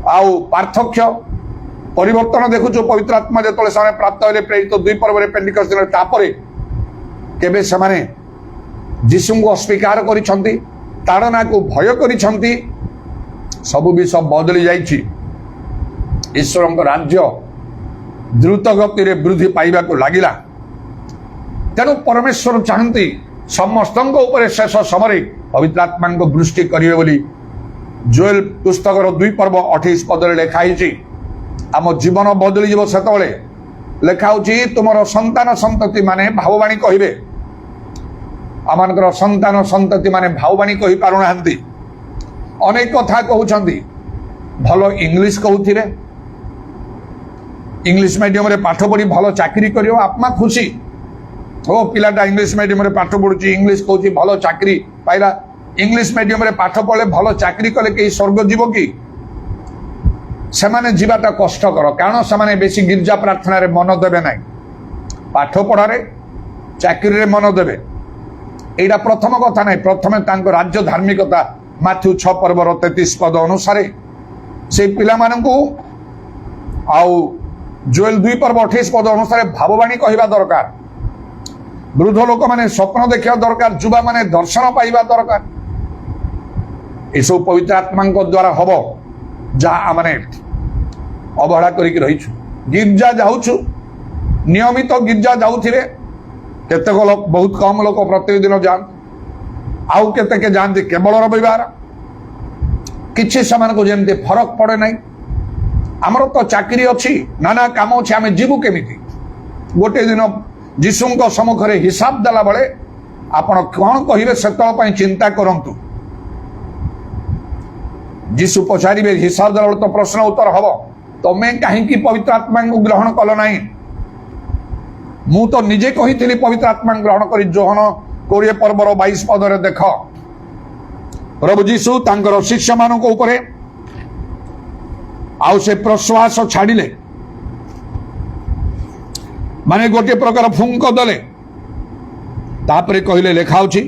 आउ पार्थक्य परिवर्तन देखुଛୁ पवित्र आत्मा जो प्राप्त होले प्रेरित 2 पर्व पेंटिकस्ट दिन तापरे केबे से जीशु को अस्वीकार करिसंती ताड़ना को भय करिसंती सब विषय बदली जाइछि ईश्वर राज्य द्रुत गति रे वृद्धि पाइबा को लागिला तेणु परमेश्वर चाहती समस्त शेष समय पवित्र आत्मा को वृष्टि करिवे बोली जोएल पुस्तक 2 पर्व 28 पद लिखाई आम जीवन बदली जीव से लिखाऊँ तुमर संतान संतति माने भाववाणी कहे आम संतान संतति माने भाववाणी कही पारुना अनेक कथा कहते भल इंग्लिश कहते इंग्लिश मीडियम रे पाठ पढ़ी भल चाकरी कर आत्मा खुशी ओ पिलाटा इंग्लिश मीडियम रे पाठ पढ़ुची इंग्लिश कहूँ भल चाकरी पाइला इंग्लिश मीडियम रे पाठ पढ़े भल चाकरी कले कई स्वर्ग जीव कि सेमाने जीवाटा कष्टकर कारण से बेसी गिरजा प्रार्थना रे मन देवे ना पाठ पढ़ारे चाकरी रे मन देवे एटा प्रथम कथा नहीं प्रथमे तांको राज्य धार्मिकता माथ्यू 6 पर्व 33 पद अनुसार से पिला मानकू आउ जोएल 2 पर्व 28 पद अनुसार भाववाणी कहवा दरकार वृद्ध लोक माने स्वप्न देखा दरकार युवा माने दर्शन पाइबा दरकार सब पवित्र आत्मा द्वारा हम जहाँ आम अवहेला करके रहीछु गिरजा जाऊछु नियमित गिरजा जाऊथिबे केतेक लोक बहुत कम लोक प्रतिदिन जान आउ केते के जानते केवल रविवार किछि समान को जेमते फरक पड़े नहीं आमर तो चाकरी अच्छी नाना काम अच्छी आम जीवु केमिति गोटे दिन जीशुଙ୍କ सम्मुखरे हिसाब देला बेले आपण कौन कहिबे सेतल चिंता करंतु जीशु पचारे हिसाब देला तो प्रश्न उत्तर हम तुम्हें कहीं पवित्र आत्मा को ग्रहण कल ना मु तो निजे कही पवित्र आत्मा ग्रहण कर जोहन 20 पर्वर 22 पदरे देख प्रभु जीशु तांकर शिष्य मान आउ से प्रश्वास छाड़िले माने गोटे प्रकार फुंक देले तापरे कहले लेखाउछि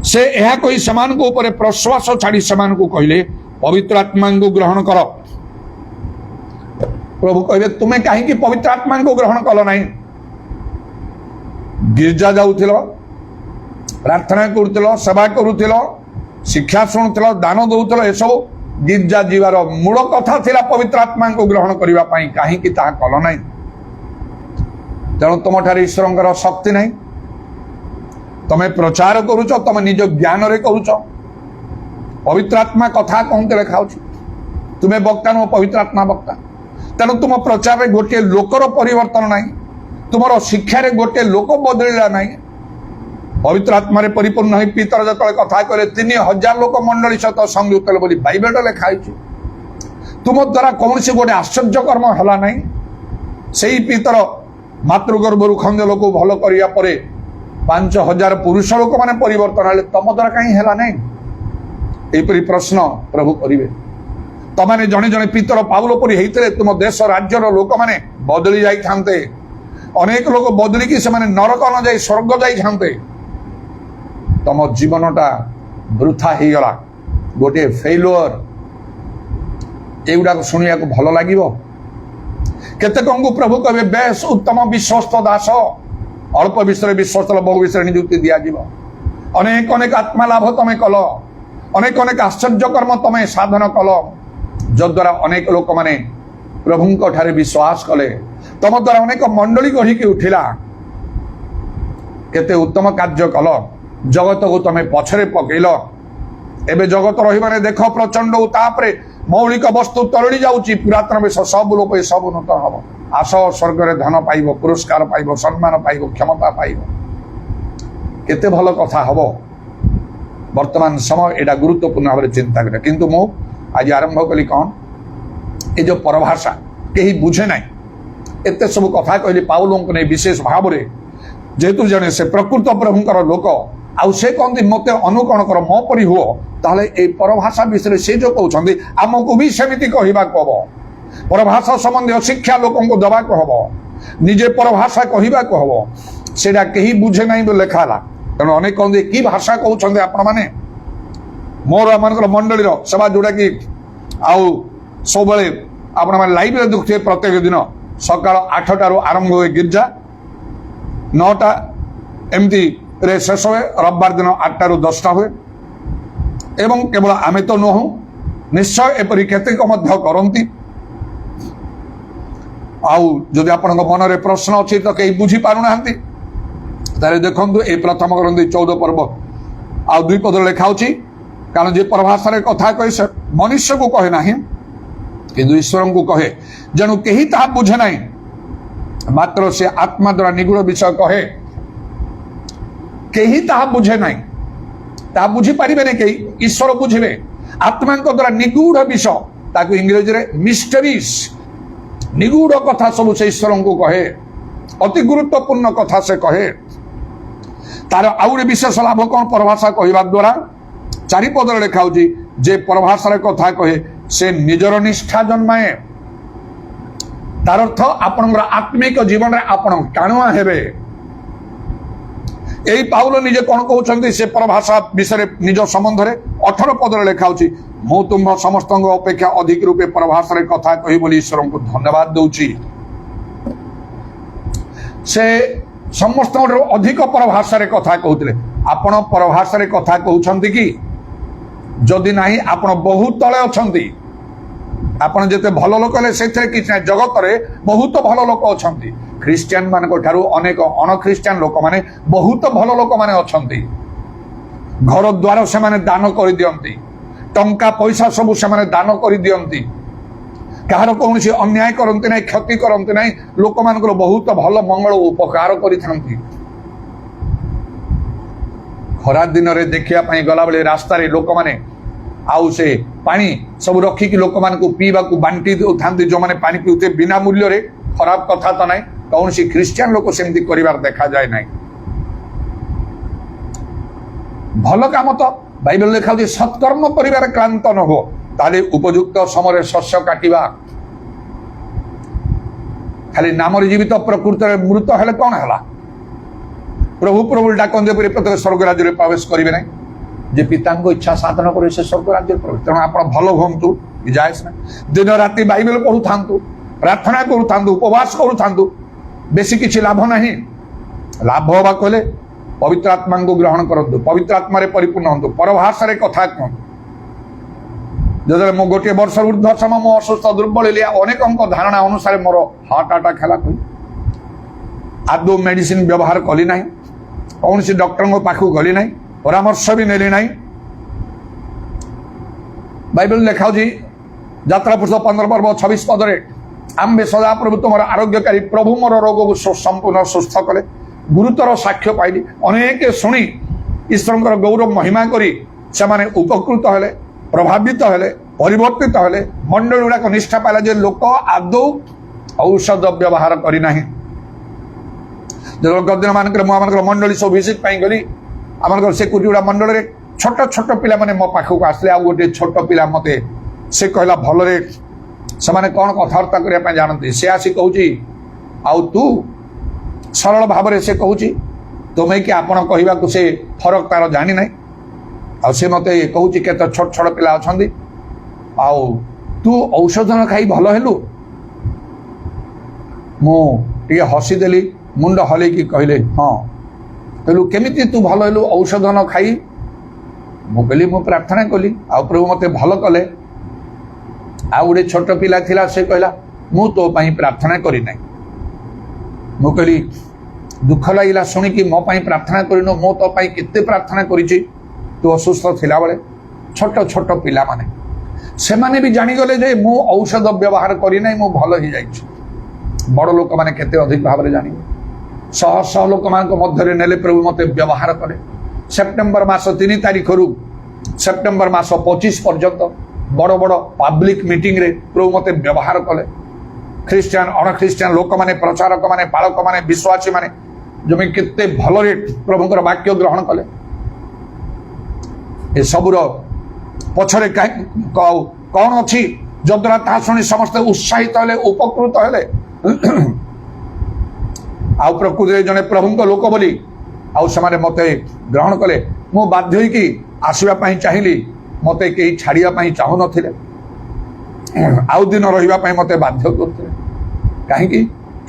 से यह कही समान को ऊपर प्रश्वास छाड़ी समान को कहले पवित्र आत्मा को ग्रहण कर प्रभु कहले तुम्हें कहीं पवित्र आत्मा को ग्रहण कल ना गिरजा जाऊल प्रार्थना करुल सेवा करुल शिक्षा शुणुल दान दौल ये सब गिरजा जीवार मूल कथा थिला पवित्र आत्मा को ग्रहण करने कहीं कल ना तेणु तुम ठार ईश्वर शक्ति नहीं तमें प्रचार करुच तुम निज ज्ञान रे करुच पवित्र आत्मा कथा कहते लिखाऊ तुम्हें वक्ता नुह पवित्र आत्मा वक्ता तेणु तुम प्रचार रे गोटे लोकर परिवर्तन नहीं तुम शिक्षा रे गोटे लोक बदलिला नहीं पवित्र आत्मा रे परिपूर्ण हो पितर जो कथा कले 3000 लोक मंडली सहित संयुक्त बोली बाइबल लिखाई तुम द्वारा कौन से गोटे आश्चर्य कर्म है नहीं से पितर मातृगर्भरु खंज लोक भल करने 5000 पुरुष लोक मैंने परिवर्तन है तुम द्वारा कहीं है नहीं यहपरी प्रश्न प्रभु करेंगे तमाने जड़े जड़े पितर पाउल परी होते तुम देश राज्यर लोक मैंने बदली जाते अनेक लोग बदलिकी से नरक न जाए स्वर्ग जाते तुम जीवनटा वृथा हो गला गोटे फेलुअर एगुड़ा शुणा भल लगे केतेक प्रभु कहे बेस उत्तम विश्वस्त दास अल्प विषय विश्वस्त बहु विषय नियुक्ति दिज्व अनेक अनेक आत्मा लाभ तुम्हें कल अनेक अनेक आश्चर्य कर्म तुम्हें साधन कल जद्वारा अनेक लोक मैंने प्रभु ठारे विश्वास कले तुम द्वारा अनेक मंडली गढ़ी उठिला केते उत्तम कार्य कल जगत को तुम्हें पछरे पकेल एबे जगत रही माने देख प्रचंड तापरे मौलिक वस्तु तरड़ी जाउची पुरातन विष सब लोप सब नूतन हम आस स्वर्ग रे धन पाइब पुरस्कार पाइब सम्मान पाइब क्षमता पाइब केते भल कथा हम वर्तमान समय एटा गुरुत्वपूर्ण भाव चिंता करें किंतु मु आज आरंभ कली कौन ये जो परभाषा कहीं बुझे ना एते सब कथा कहली पाउलों ने विशेष भाव में जेहेतु जने से प्रकृत प्रभुंकर लोक आउ से कहते मत अनुकरण कर मो परी हुओ ताहले ए परभाषा विषय से जो कहते आमको भी सेमिति कहवाक हम परभाषा संबंधी शिक्षा लोक देवाक हम निजे परभाषा कहवाक हम सेटा कहीं बुझे ना लिखाला तेणु अनेक कहते कि भाषा कहते आपण मैंने मोर आम मंडली सभा जोटा कि आउ सब आपण मैंने लाइव देखुए प्रत्येक दिन सकाल 8टारू आरंभ हुए गिरजा 9टा एमती रे शेष हुए रविवार दिन 8टारू 10टा हुए एवं केवल आमे तो नुह निश्चय एपरी केतेक मध्य करती आउ जदि आपण मन में प्रश्न अच्छी तो कहीं बुझी पारुना तारे देखु ये प्रथम ग्रंथि 14 पर्व आ 2 पद लिखाऊँ कारण जे परभाषा कथा कहे से मनुष्य को कहे ना किंतु ईश्वर को कहे जणु कहीं ता बुझे ना मात्र से आत्मा द्वारा निगूढ़ विषय कहे कहीं ता बुझे ना ता बुझी पारे नहीं कहीं ईश्वर बुझे आत्मा द्वारा निगूढ़ विषय ताकू इंग्रेजी रे मिस्टरीज निगूढ़ कथा सब से ईश्वर को कहे अति गुरुत्वपूर्ण कथा से कहे तार आउे विशेष लाभ कौन परभाषा कहवा द्वारा 4 पद लिखाऊ जे परभाषा कथा कहे से निजर निष्ठा जन्माए तार अर्थ आपण आत्मिक जीवन में आपण टाणुआ हेबे यही पाउल निजे कौन कहते से परभाषा विषय निज संबंध में 18 पद लिखाऊ मु तुम समस्त अपेक्षा अधिक रूपे परभाषा कथा कही बोली ईश्वर को धन्यवाद दूची से समस्त अधिक परभाषा कथा कहते आपण परभाषा कथा कहते कि जदि नहीं आपण बहुत तले अच्छा आपण जिते भल लोक से किसी ना जगत में बहुत भल लोक अच्छा ख्रीस्टियान मान अनेक अण ख्रीस्टियान लोक मैंने बहुत भल लोक मैंने अच्छा घर द्वार से माने दान कर दियंती टंका पैसा सब से माने दान कर दियंती कहार कौन अन्याय करते ना क्षति करते ना लोक मान बहुत भल मंगल उपकार करती खरा दिन में देखा गला बेले रास्ता लोक मैंने आउ से पानी सब रखिकी लोक मान पीवा बांटी था जो मैंने पानी पीते बिना मूल्य रे खराब कथा तो ना कौन सी ख्रीस्टियान लोक सेमती कर देखा जाए ना भल काम तो बाइबल लिखा सत्कर्म कर क्लांत न हो ताले उपयुक्त समय शस्य काटिबा खाली नाम जीवित प्रकृत मृत हेले कौन है प्रभु प्रभु डाकते प्रत्येक स्वर्ग राज्य में प्रवेश करेंगे ना जे पिता इच्छा साधन करे से स्वर्ग राज्य प्रवेश तेणु आप भल हूँ जाए ना दिन राति बाइबल पढ़ु था प्रार्थना करू था उपवास करू था बेसी किसी लाभ ना लाभ हवा कहले पवित्र आत्मा को ग्रहण करूँ पवित्र आत्मा परिपूर्ण हूँ परभाषा कथा कहूँ जो मो गोटे वर्ष ऊर्ध समय मो असुस्थ दुर्बल अनेक धारणा अनुसार मोर हार्ट अटैक है कोई आदौ मेडिसिन व्यवहार कली ना कौन सी डॉक्टर पाखु गली ना परामर्श भी नेली ना बाइबल लिखाऊ यात्रा पुस्तक 15 पर्व 26 पदरे आम्भे सदा प्रभु तुम आरोग्यकारी प्रभु मोर रोग को संपूर्ण सुस्थ कले गुरुतर साक्ष्य पाइली अनेक शुणी ईश्वर गौरव महिमा करी से माने उपकृत हेले प्रभावित हेले परिवर्तित हेले मंडल गुड़ाक निष्ठा पाइला जे लोक आदौ औषध व्यवहार करना गदिन मानक मंडली सब विजिट गली आम सिक्यूरीटी गुड़ा मंडल में छोट छोट पिला माने मो पाखक आसले आ गोटे छोट पिला मते से कहला भलरे से माने कौन कथबार्ता करने जानते से आसी कहूँ आउ तू सरल भाव से कहूँ तुम्हें कि आपण कहवा से फरक तार जानी ना आ से मत कहूँ केत छोट छोट पिला अच्छा आउ तू औषध न खाई भल हेलु मुझे हसीदेली मुंड हलैकी कहले हाँ कहलु केमिति तू भल हेलु औषध न खाई मु कहली मु प्रार्थना कली आ प्रभु मते भल कले आ गोटे छोट पिला थिला से कहला मु तो पाई प्रार्थना करी ना मु कहली दुख लगिला शुणिकी मो पाई प्रार्थना करिनो मो तो पाई केते प्रार्थना करिछि तू असुस्थ थिला बेले छोट छोट पिला माने से माने भी जानी गले जे मु औषध व्यवहार करी नै मु भल ही जाइछि बड़ लोक माने केते अधिक भाव रे जानी शह शह लोक मान को मध्य नेले प्रभु मते व्यवहार करे सेप्टेम्बर मास 3 तारिख रु सेप्टेम्बर मास 25 पर्यंत बड़ बड़ पब्लिक मीटिंग रे प्रभु मते व्यवहार कले ଖ୍ରୀଷ୍ଟିଆନ ଅଣଖ୍ରୀଷ୍ଟିଆନ ଲୋକମାନେ, ପ୍ରଚାରକ ମାନେ, ପାଳକ ମାନେ, ବିଶ୍ୱାସୀ ମାନେ ଜମି କେତେ ଭଲରେ ପ୍ରଭୁଙ୍କର ବାକ୍ୟ ଗ୍ରହଣ କଲେ। ଏସବୁର ପଛରେ କଣ ଅଛି ଯଦ୍ୱାରା ତାହା ଶୁଣି ସମସ୍ତେ ଉତ୍ସାହିତ ହେଲେ, ଉପକୃତ ହେଲେ। ଆଉ ପ୍ରକୃତିରେ ଜଣେ ପ୍ରଭୁଙ୍କ ଲୋକ ବୋଲି ଆଉ ସେମାନେ ମତେ ଗ୍ରହଣ କଲେ। ମୁଁ ବାଧ୍ୟ ହୋଇକି ଆସିବା ପାଇଁ ଚାହିଁଲି, ମତେ କେହି ଛାଡ଼ିବା ପାଇଁ ଚାହୁଁନଥିଲେ, ଆଉ ଦିନ ରହିବା ପାଇଁ ମତେ ବାଧ୍ୟ କରୁଥିଲେ। କାହିଁକି?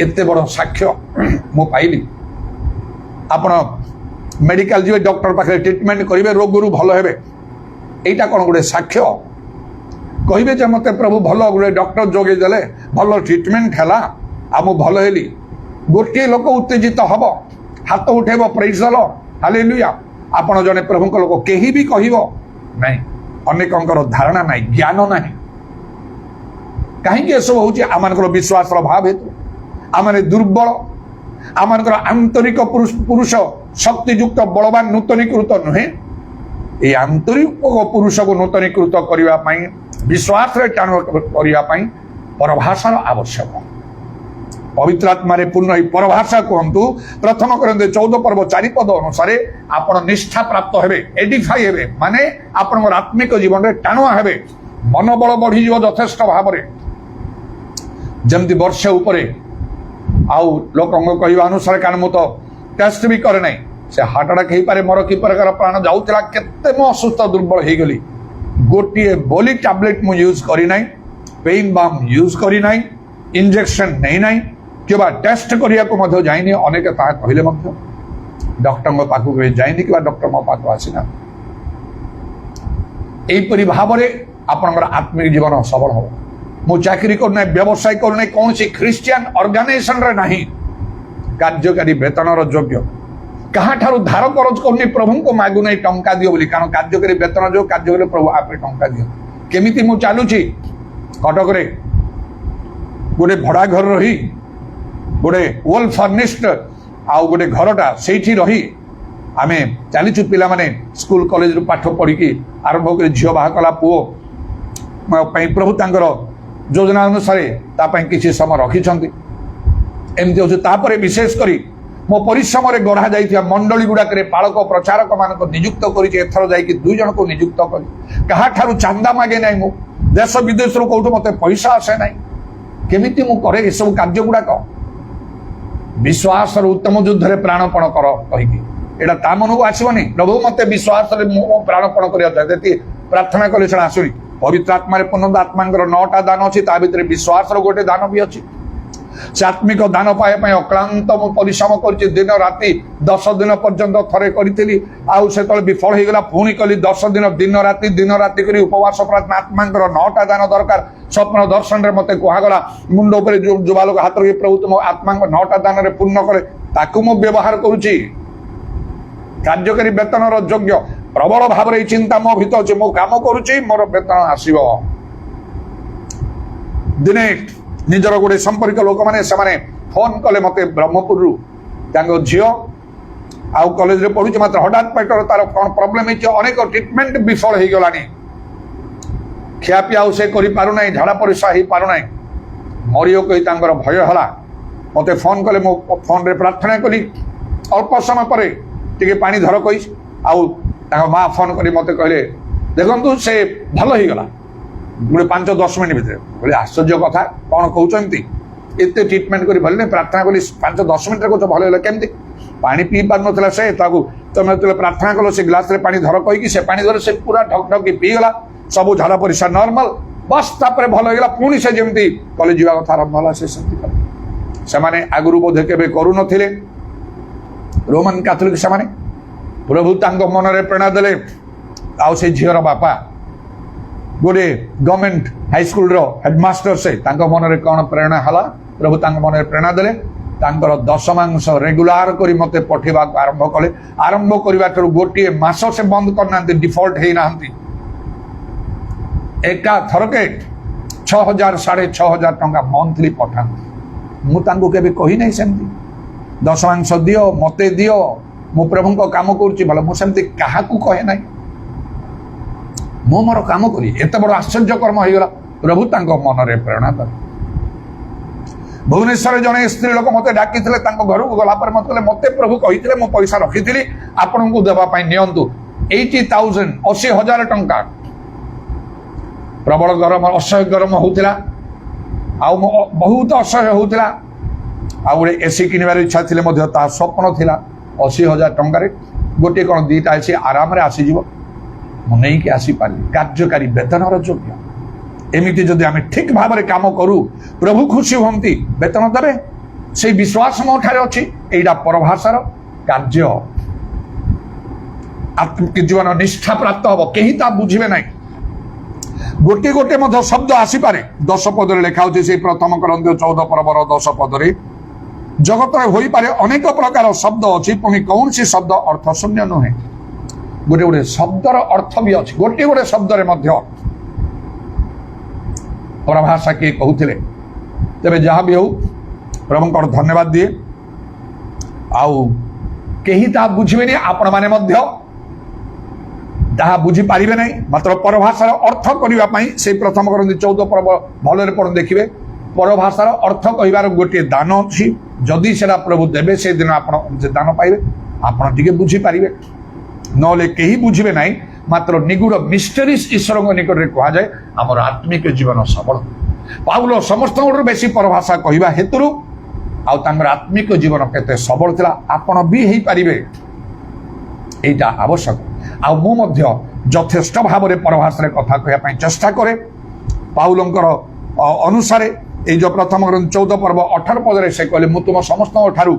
ଏତେ ବଡ଼ ସାକ୍ଷ୍ୟ ମୁଁ ପାଇଲି। ଆପଣ ମେଡିକାଲ ଯିବେ, ଡକ୍ଟର ପାଖରେ ଟ୍ରିଟମେଣ୍ଟ କରିବେ, ରୋଗରୁ ଭଲ ହେବେ, এইটা କ'ଣ ଗୋଟେ ସାକ୍ଷ୍ୟ? କହିବେ ଯେ ମତେ ପ୍ରଭୁ ଭଲ ଗୋଟେ ଡକ୍ଟର ଯୋଗେଇ ଦେଲେ, ଭଲ ଟ୍ରିଟମେଣ୍ଟ ହେଲା, ଆଉ ମୁଁ ଭଲ ହେଲି। ଗୋଟିଏ ଲୋକ ଉତ୍ତେଜିତ ହବ, ହାତ ଉଠେଇବ, ପ୍ରେଜ୍ ଦ ଲର୍ଡ, ହାଲେଲୁୟା। ଆପଣ ଜଣେ ପ୍ରଭୁଙ୍କ ଲୋକ, କେହି ବି କହିବ ନାହିଁ। ଅନେକଙ୍କର ଧାରଣା ନାହିଁ, ଜ୍ଞାନ ନାହିଁ। କାହିଁକି ଏସବୁ ହଉଛି? ଆମମାନଙ୍କର ବିଶ୍ୱାସର ଅଭାବ ହେତୁ। ଆମମାନେ ଦୁର୍ବଳ, ଆମମାନଙ୍କର ଆନ୍ତରିକ ପୁରୁଷ ଶକ୍ତିଯୁକ୍ତ ବଳବାନ ନୂତନୀକୃତ ନୁହେଁ। এই ଆନ୍ତରିକ ପୁରୁଷକୁ ନୂତନୀକୃତ କରିବା ପାଇଁ, ବିଶ୍ୱାସରେ ଟାଣ କରିବା ପାଇଁ ପରଭାଷାର ଆବଶ୍ୟକ। ପବିତ୍ର ଆତ୍ମାରେ ପୂର୍ଣ୍ଣ ଏହି ପରଭାଷା କୁହନ୍ତୁ। ପ୍ରଥମ କରନ୍ତେ 14 ପର୍ବ 4 ପଦ ଅନୁସାରେ ଆପଣ ନିଷ୍ଠା ପ୍ରାପ୍ତ ହେବେ, ଏଡିଫାଇ ହେବେ, ମାନେ ଆପଣଙ୍କର ଆତ୍ମିକ ଜୀବନରେ ଟାଣୁଆ ହେବେ, ମନୋବଳ ବଢିଯିବ ଯଥେଷ୍ଟ ଭାବରେ। ଯେମିତି ବର୍ଷେ ଉପରେ ଆଉ ଲୋକଙ୍କ କହିବା ଅନୁସାରେ, କାରଣ ମୁଁ ତ ଟେଷ୍ଟ ବି କରେ ନାହିଁ, ସେ ହାର୍ଟ ଆଟାକ୍ ହେଇପାରେ, ମୋର କି ପ୍ରକାର ପ୍ରାଣ ଯାଉଥିଲା, କେତେ ମୁଁ ଅସୁସ୍ଥ ଦୁର୍ବଳ ହେଇଗଲି। ଗୋଟିଏ ବୋଲି ଟ୍ୟାବଲେଟ୍ ମୁଁ ୟୁଜ୍ କରିନାହିଁ, ପେନ୍ ବାମ୍ ୟୁଜ୍ କରିନାହିଁ, ଇଞ୍ଜେକ୍ସନ ନେଇନାହିଁ, କିମ୍ବା ଟେଷ୍ଟ କରିବାକୁ ମଧ୍ୟ ଯାଇନି। ଅନେକ ତାହା କହିଲେ ମଧ୍ୟ ଡକ୍ଟରଙ୍କ ପାଖକୁ ଯାଇନି, କିମ୍ବା ଡକ୍ଟର ମୋ ପାଖକୁ ଆସିନା। ଏହିପରି ଭାବରେ ଆପଣଙ୍କର ଆତ୍ମିକ ଜୀବନ ସବଳ ହେବ। ମୁଁ ଚାକିରି କରୁନାହିଁ, ବ୍ୟବସାୟ କରୁନାହିଁ, କୌଣସି ଖ୍ରୀଷ୍ଟିଆନ ଅର୍ଗାନାଇଜେସନରେ ନାହିଁ କାର୍ଯ୍ୟକାରୀ ବେତନର ଯୋଗ୍ୟ। କାହାଠାରୁ ଧାର କରଜ କରୁନି, ପ୍ରଭୁଙ୍କୁ ମାଗୁନାହିଁ ଟଙ୍କା ଦିଅ ବୋଲି, କାରଣ କାର୍ଯ୍ୟକାରୀ ବେତନ ଯୋଉ କାର୍ଯ୍ୟକାରୀ ପ୍ରଭୁ ଆପେ ଟଙ୍କା ଦିଅ। କେମିତି ମୁଁ ଚାଲୁଛି? କଟକରେ ଗୋଟେ ଭଡ଼ା ଘର ରହି, ଗୋଟେ ୱେଲ୍ ଫର୍ନିଶ୍ଡ ଆଉ ଗୋଟେ ଘରଟା ସେଇଠି ରହି ଆମେ ଚାଲିଛୁ। ପିଲାମାନେ ସ୍କୁଲ କଲେଜରୁ ପାଠ ପଢ଼ିକି ଆରମ୍ଭ କରି ଝିଅ ବାହା କଲା ପୁଅ ପାଇଁ ପ୍ରଭୁ ତାଙ୍କର ଯୋଜନା ଅନୁସାରେ ତା ପାଇଁ କିଛି ସମୟ ରଖିଛନ୍ତି। ଏମିତି ହଉଛି। ତାପରେ ବିଶେଷ କରି ମୋ ପରିଶ୍ରମରେ ଗଢ଼ା ଯାଇଥିବା ମଣ୍ଡଳୀ ଗୁଡ଼ାକରେ ପାଳକ ପ୍ରଚାରକ ମାନଙ୍କୁ ନିଯୁକ୍ତ କରିଛି। ଏଥର ଯାଇକି 2 ଜଣଙ୍କୁ ନିଯୁକ୍ତ କରି, କାହାଠାରୁ ଚାନ୍ଦା ମାଗେ ନାହିଁ। ମୁଁ ଦେଶ ବିଦେଶରୁ କୋଉଠୁ ମତେ ପଇସା ଆସେ ନାହିଁ। କେମିତି ମୁଁ କରେ ଏସବୁ କାର୍ଯ୍ୟ ଗୁଡ଼ାକ? ବିଶ୍ୱାସର ଉତ୍ତମ ଯୁଦ୍ଧରେ ପ୍ରାଣପଣ କର କହିକି, ଏଇଟା ତା ମନକୁ ଆସିବନି। ପ୍ରଭୁ ମତେ ବିଶ୍ୱାସରେ ମୁଁ ପ୍ରାଣପଣ କରିବା ଯେତିକି ପ୍ରାର୍ଥନା କଲେ ସେଟା ଆସୁନି। ପବିତ୍ର ଆତ୍ମାରେ ପୂର୍ଣ୍ଣ ଆତ୍ମାଙ୍କର 9ଟା ଦାନ ଅଛି, ତା ଭିତରେ ବିଶ୍ୱାସର ଗୋଟେ ଦାନ ବି ଅଛି। ସେ ଆତ୍ମିକ ଦାନ ପାଇବା ପାଇଁ ଅକ୍ଳାନ୍ତ ମୁଁ ପରିଶ୍ରମ କରିଛି। ଦିନ ରାତି 10 ଦିନ ପର୍ଯ୍ୟନ୍ତ ଥରେ କରିଥିଲି, ଆଉ ସେତେବେଳେ ବିଫଳ ହେଇଗଲା। ପୁଣି କଲି 10 ଦିନ, ଦିନ ରାତି କରି ଉପବାସ ପ୍ରାର୍ଥନା। ଆତ୍ମାଙ୍କର 9ଟା ଦାନ ଦରକାର। ସ୍ୱପ୍ନ ଦର୍ଶନରେ ମତେ କୁହାଗଲା, ମୁଣ୍ଡ ଉପରେ ଯୁବା ଲୋକ ହାତ ରଖି, ପ୍ରଭୁ ତୁମ ଆତ୍ମାଙ୍କ 9ଟା ଦାନରେ ପୂର୍ଣ୍ଣ କରେ। ତାକୁ ମୁଁ ବ୍ୟବହାର କରୁଛି। କାର୍ଯ୍ୟକାରୀ ବେତନର ଯୋଗ୍ୟ ପ୍ରବଳ ଭାବରେ ଏଇ ଚିନ୍ତା ମୋ ଭିତରେ ଅଛି। ମୁଁ କାମ କରୁଛି, ମୋର ବେତନ ଆସିବ। ଦିନେ ନିଜର ଗୋଟେ ସମ୍ପର୍କ ଲୋକମାନେ ସେମାନେ ଫୋନ କଲେ ମତେ ବ୍ରହ୍ମପୁରରୁ। ତାଙ୍କ ଝିଅ ଆଉ କଲେଜରେ ପଢୁଛି, ମାତ୍ର ହଠାତ୍ ପେଟର ତାର କଣ ପ୍ରୋବ୍ଲେମ ହେଇଛି, ଅନେକ ଟ୍ରିଟମେଣ୍ଟ ବିଫଳ ହେଇଗଲାଣି। ଖିଆପିଆ ଆଉ ସେ କରିପାରୁନାହିଁ, ଝାଡ଼ା ପରିସ୍ରା ହେଇପାରୁନାହିଁ। ମରିବ କହି ତାଙ୍କର ଭୟ ହେଲା। ମତେ ଫୋନ କଲେ, ମୁଁ ଫୋନରେ ପ୍ରାର୍ଥନା କଲି। ଅଳ୍ପ ସମୟ ପରେ ଟିକେ ପାଣି ଧର କହି, ଆଉ ତାଙ୍କ ମା ଫୋନ କରି ମତେ କହିଲେ, ଦେଖନ୍ତୁ ସେ ଭଲ ହେଇଗଲା ଗୋଟେ 5-10 ମିନିଟ୍ ଭିତରେ। କହିଲେ ଆଶ୍ଚର୍ଯ୍ୟ କଥା, କଣ କହୁଛନ୍ତି? ଏତେ ଟ୍ରିଟମେଣ୍ଟ କରି ଭଲ ନାହିଁ, ପ୍ରାର୍ଥନା କଲି 5-10 ମିନିଟ୍ରେ କହୁଛ ଭଲ ହେଇଗଲା। କେମିତି? ପାଣି ପିଇ ପାରୁନଥିଲା ସେ, ତାକୁ ତମେ ଯେତେବେଳେ ପ୍ରାର୍ଥନା କଲ ସେ ଗ୍ଲାସରେ ପାଣି ଧର କହିକି ସେ ପାଣି ଧରେ ସେ ପୁରା ଢକ୍ ଢକ୍ ପିଇଗଲା। ସବୁ ଝାଡ଼ା ପରିସ୍ରା ନର୍ମାଲ, ବସ୍ ତାପରେ ଭଲ ହେଇଗଲା। ପୁଣି ସେ ଯେମିତି କଲେଜ ଯିବା କଥା ଆରମ୍ଭ ହେଲା, ସେ ସେମିତି କଲେ। ସେମାନେ ଆଗରୁ ବୋଧେ କେବେ କରୁନଥିଲେ, ରୋମାନ କାଥୋଲିକ ସେମାନେ। ପ୍ରଭୁ ତାଙ୍କ ମନରେ ପ୍ରେରଣା ଦେଲେ। ଆଉ ସେ ଝିଅର ବାପା ଗୋଟେ ଗଭର୍ଣ୍ଣମେଣ୍ଟ ହାଇସ୍କୁଲର ହେଡମାଷ୍ଟର, ସେ ତାଙ୍କ ମନରେ କଣ ପ୍ରେରଣା ହେଲା, ପ୍ରଭୁ ତାଙ୍କ ମନରେ ପ୍ରେରଣା ଦେଲେ। ତାଙ୍କର ଦଶମାଂଶ ରେଗୁଲାର କରି ମତେ ପଠେଇବାକୁ ଆରମ୍ଭ କଲେ। ଆରମ୍ଭ କରିବା ଠାରୁ ଗୋଟିଏ ମାସ ସେ ବନ୍ଦ କରିନାହାନ୍ତି, ଡିଫଲ୍ଟ ହେଇନାହାନ୍ତି। ଏକା ଥରକେ 6,000 6,500 ଟଙ୍କା ମନ୍ଥଲି ପଠାନ୍ତି। ମୁଁ ତାଙ୍କୁ କେବେ କହିନାହିଁ ସେମିତି ଦଶମାଂଶ ଦିଅ, ମତେ ଦିଅ, ମୁଁ ପ୍ରଭୁଙ୍କ କାମ କରୁଛି ଭଲ। ମୁଁ ସେମିତି କାହାକୁ କହେ ନାହିଁ। ମୁଁ ମୋର କାମ କଲି। ଏତେ ବଡ଼ ଆଶ୍ଚର୍ଯ୍ୟ କର୍ମ ହେଇଗଲା। ପ୍ରଭୁ ତାଙ୍କ ମନରେ ପ୍ରେରଣା ଦେଲେ। भुवनेश्वर जड़े स्त्री लोक मत डाकी घर को गलापर मत कहले मत प्रभु कही मो पैसा रखी आपण को देवाई नियंतु 80,000 80,000 टंका प्रबल गरम असह्य गरम होता बहुत असह्य होता गोटे एसी किनबार इच्छा थी स्वप्न थिला 80,000 टंकार गोटे कौन दीटा एसी आराम रे आसीज मुझे आसीपारि कार्यकारी वेतन योग्य एमती जदि आम ठीक भाव में कम करूँ प्रभु खुशी हमें वेतन देवे से विश्वास मो ठारे अच्छी एटा परभाषार कार्य आत्मिक जीवन निष्ठा प्राप्त हम कहीं बुझे ना गोटे गोटे शब्द आसीपे 10 पदरे लिखा से प्रथम करंती 14 पर्वर 10 पदरे जगत में हो पारे अनेक प्रकार शब्द अच्छी पुणी कौन सी शब्द अर्थ शून्य नुहे गोटे गोटे शब्दर अर्थ भी अच्छी गोटे गोटे शब्द परभाषा किए कहते तेरे जहाँ भी हो प्रभु धन्यवाद दिए आउ कहीं ता बुझे आपण मैंने बुझी पारे ना मात्र परभाषार अर्थ करने से प्रथम करती 14 पर्व भलरे पढ़ देखिए परभाषार अर्थ कहार गोटे दान अच्छी जदि से प्रभु देवे से दिन आप दान पाइबे आपड़ टे बुझीपारे नले कहीं बुझे ना मात्र निगूढ़ मिस्टेरियस ईश्वर निकट में कहुए आमर आत्मिक जीवन सबल पाउल समस्त बेसी परभाषा कहवा हेतु आत्मिक जीवन केते सबल थिला आपण भी हो पारे एटा आवश्यक आथेष्ट भाव में परभाषा कथा कहवाई चेष्टा करे पाउलंकर अनुसार ये जो प्रथम 14 पर्व 18 पदरे से कहले मु तुम समस्त ठारू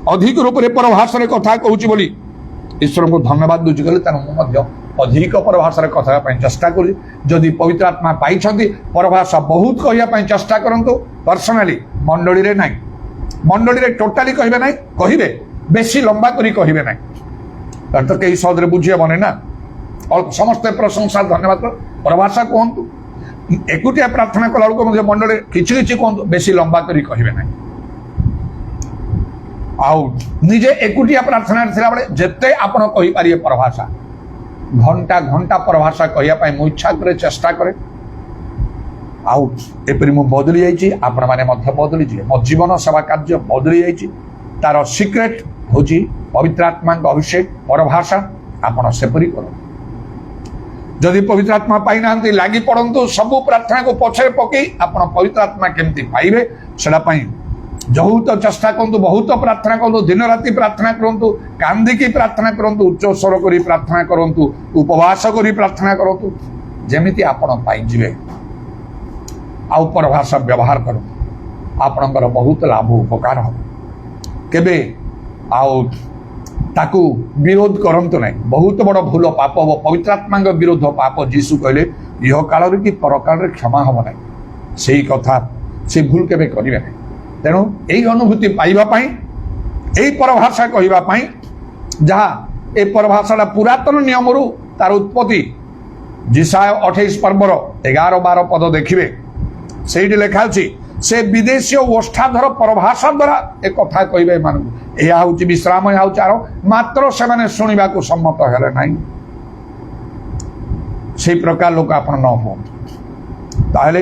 अधिक रूप से परभाषा कथा कहूँ बोली ईश्वर को धन्यवाद दूची कहले तेणु अधिक परभाषा कथा चेष्टा करी जदि पवित्र आत्मा पाई परभाषा बहुत कहवाई चेष्टा करूँ पर्सनाली मंडली रे ना मंडली रे टोटाली कहबे ना कहे बेसी लंबा करी कहबे ना तो कई सहज बुझे बने ना और समस्ते प्रशंसा धन्यवाद परभाषा कहतु एकुटिया प्रार्थना कला मंडली किछि किछि कहतु बेसी लंबा करी कहबे ना आउ निजे एकुटिया प्रार्थना थिला बेले जेते आपण कहि पारिए परभाषा घंटा घंटा परभाषा कहया पई मु इच्छा करे चेष्टा करे आउ एपरि मु बदली जाइछि आपण माने मध्य बदली जे मो जीवन सेवा कार्य बदली जाइछि तार सीक्रेट होछि पवित्र आत्मा अभिषेक परभाषा आपण सेपरी करो जदि पवित्र आत्मा पाई ना लगी पड़तु सबू प्रार्थना को पछरे पकई आपण पवित्र आत्मा केमती पाइबे सेटा पई बहुत चेष्टा करतु बहुत प्रार्थना करतु दिन राति प्रार्थना करतु कांदिकी प्रार्थना करतु उच्च स्वर करी प्रार्थना करतु उपवास करी प्रार्थना करतु जेमिति आपण पाई जिवे आउ परभाषा व्यवहार करू आपणकर बहुत लाभ उपकार हो केबे आउ ताकू विरोध करंतु नहीं बहुत बड़ भूल पाप हम पवित्र आत्मा विरोध पाप जीशु कहले यह काल कि पर काल क्षमा हम ना से कथा से भूल केबे करिवे नहीं तेणु यही अनुभूति पाइबापी यही परभाषा कहवाई जहाँ ए परभाषा पुरातन नियम तार उत्पत्ति जिसाय 28 पर्वर 11-12 पद देखिए से लिखा से विदेशी ओष्ठाधर परभाषा द्वारा एक कथा कहे मानू यह हूँ विश्राम यह चार मात्र से शुणा को सम्मत है ना से प्रकार लोक आप न हो ताहले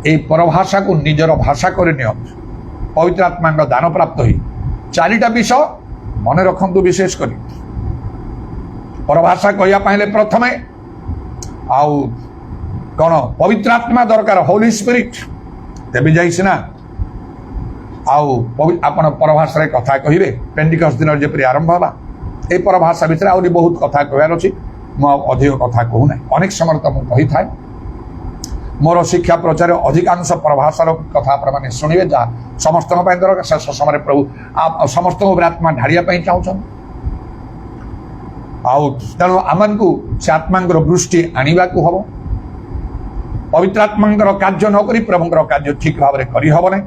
ए परभाषा को निजर भाषा कर नियंतु पवित्र आत्मा दान प्राप्त हो 4टा विषय मन रखु विशेष कर परभाषा कहवाई प्रथमे आउ कौन पवित्र आत्मा दरकार होली स्पिरिट तेबे जाइना आउ आपण परभाषा कथा कहे पेंटिकस्ट दिन जपरी आरंभ है ये परभाषा भितर आहरी बहुत कथा कहर अच्छी अधिक कथा कहूना अनेक समय तो मुझे था मोर शिक्षा प्रचार अधिकांश परभाषार कथा आपने शुणे जहाँ समस्त दरकार शेष समय प्रभु समस्त आत्मा ढाड़िया चाहूँ आउ तेणु आम को से आत्मा दृष्टि आने को हम पवित्र आत्मा कार्य नक प्रभुंर कार्य ठीक भाव में करहब ना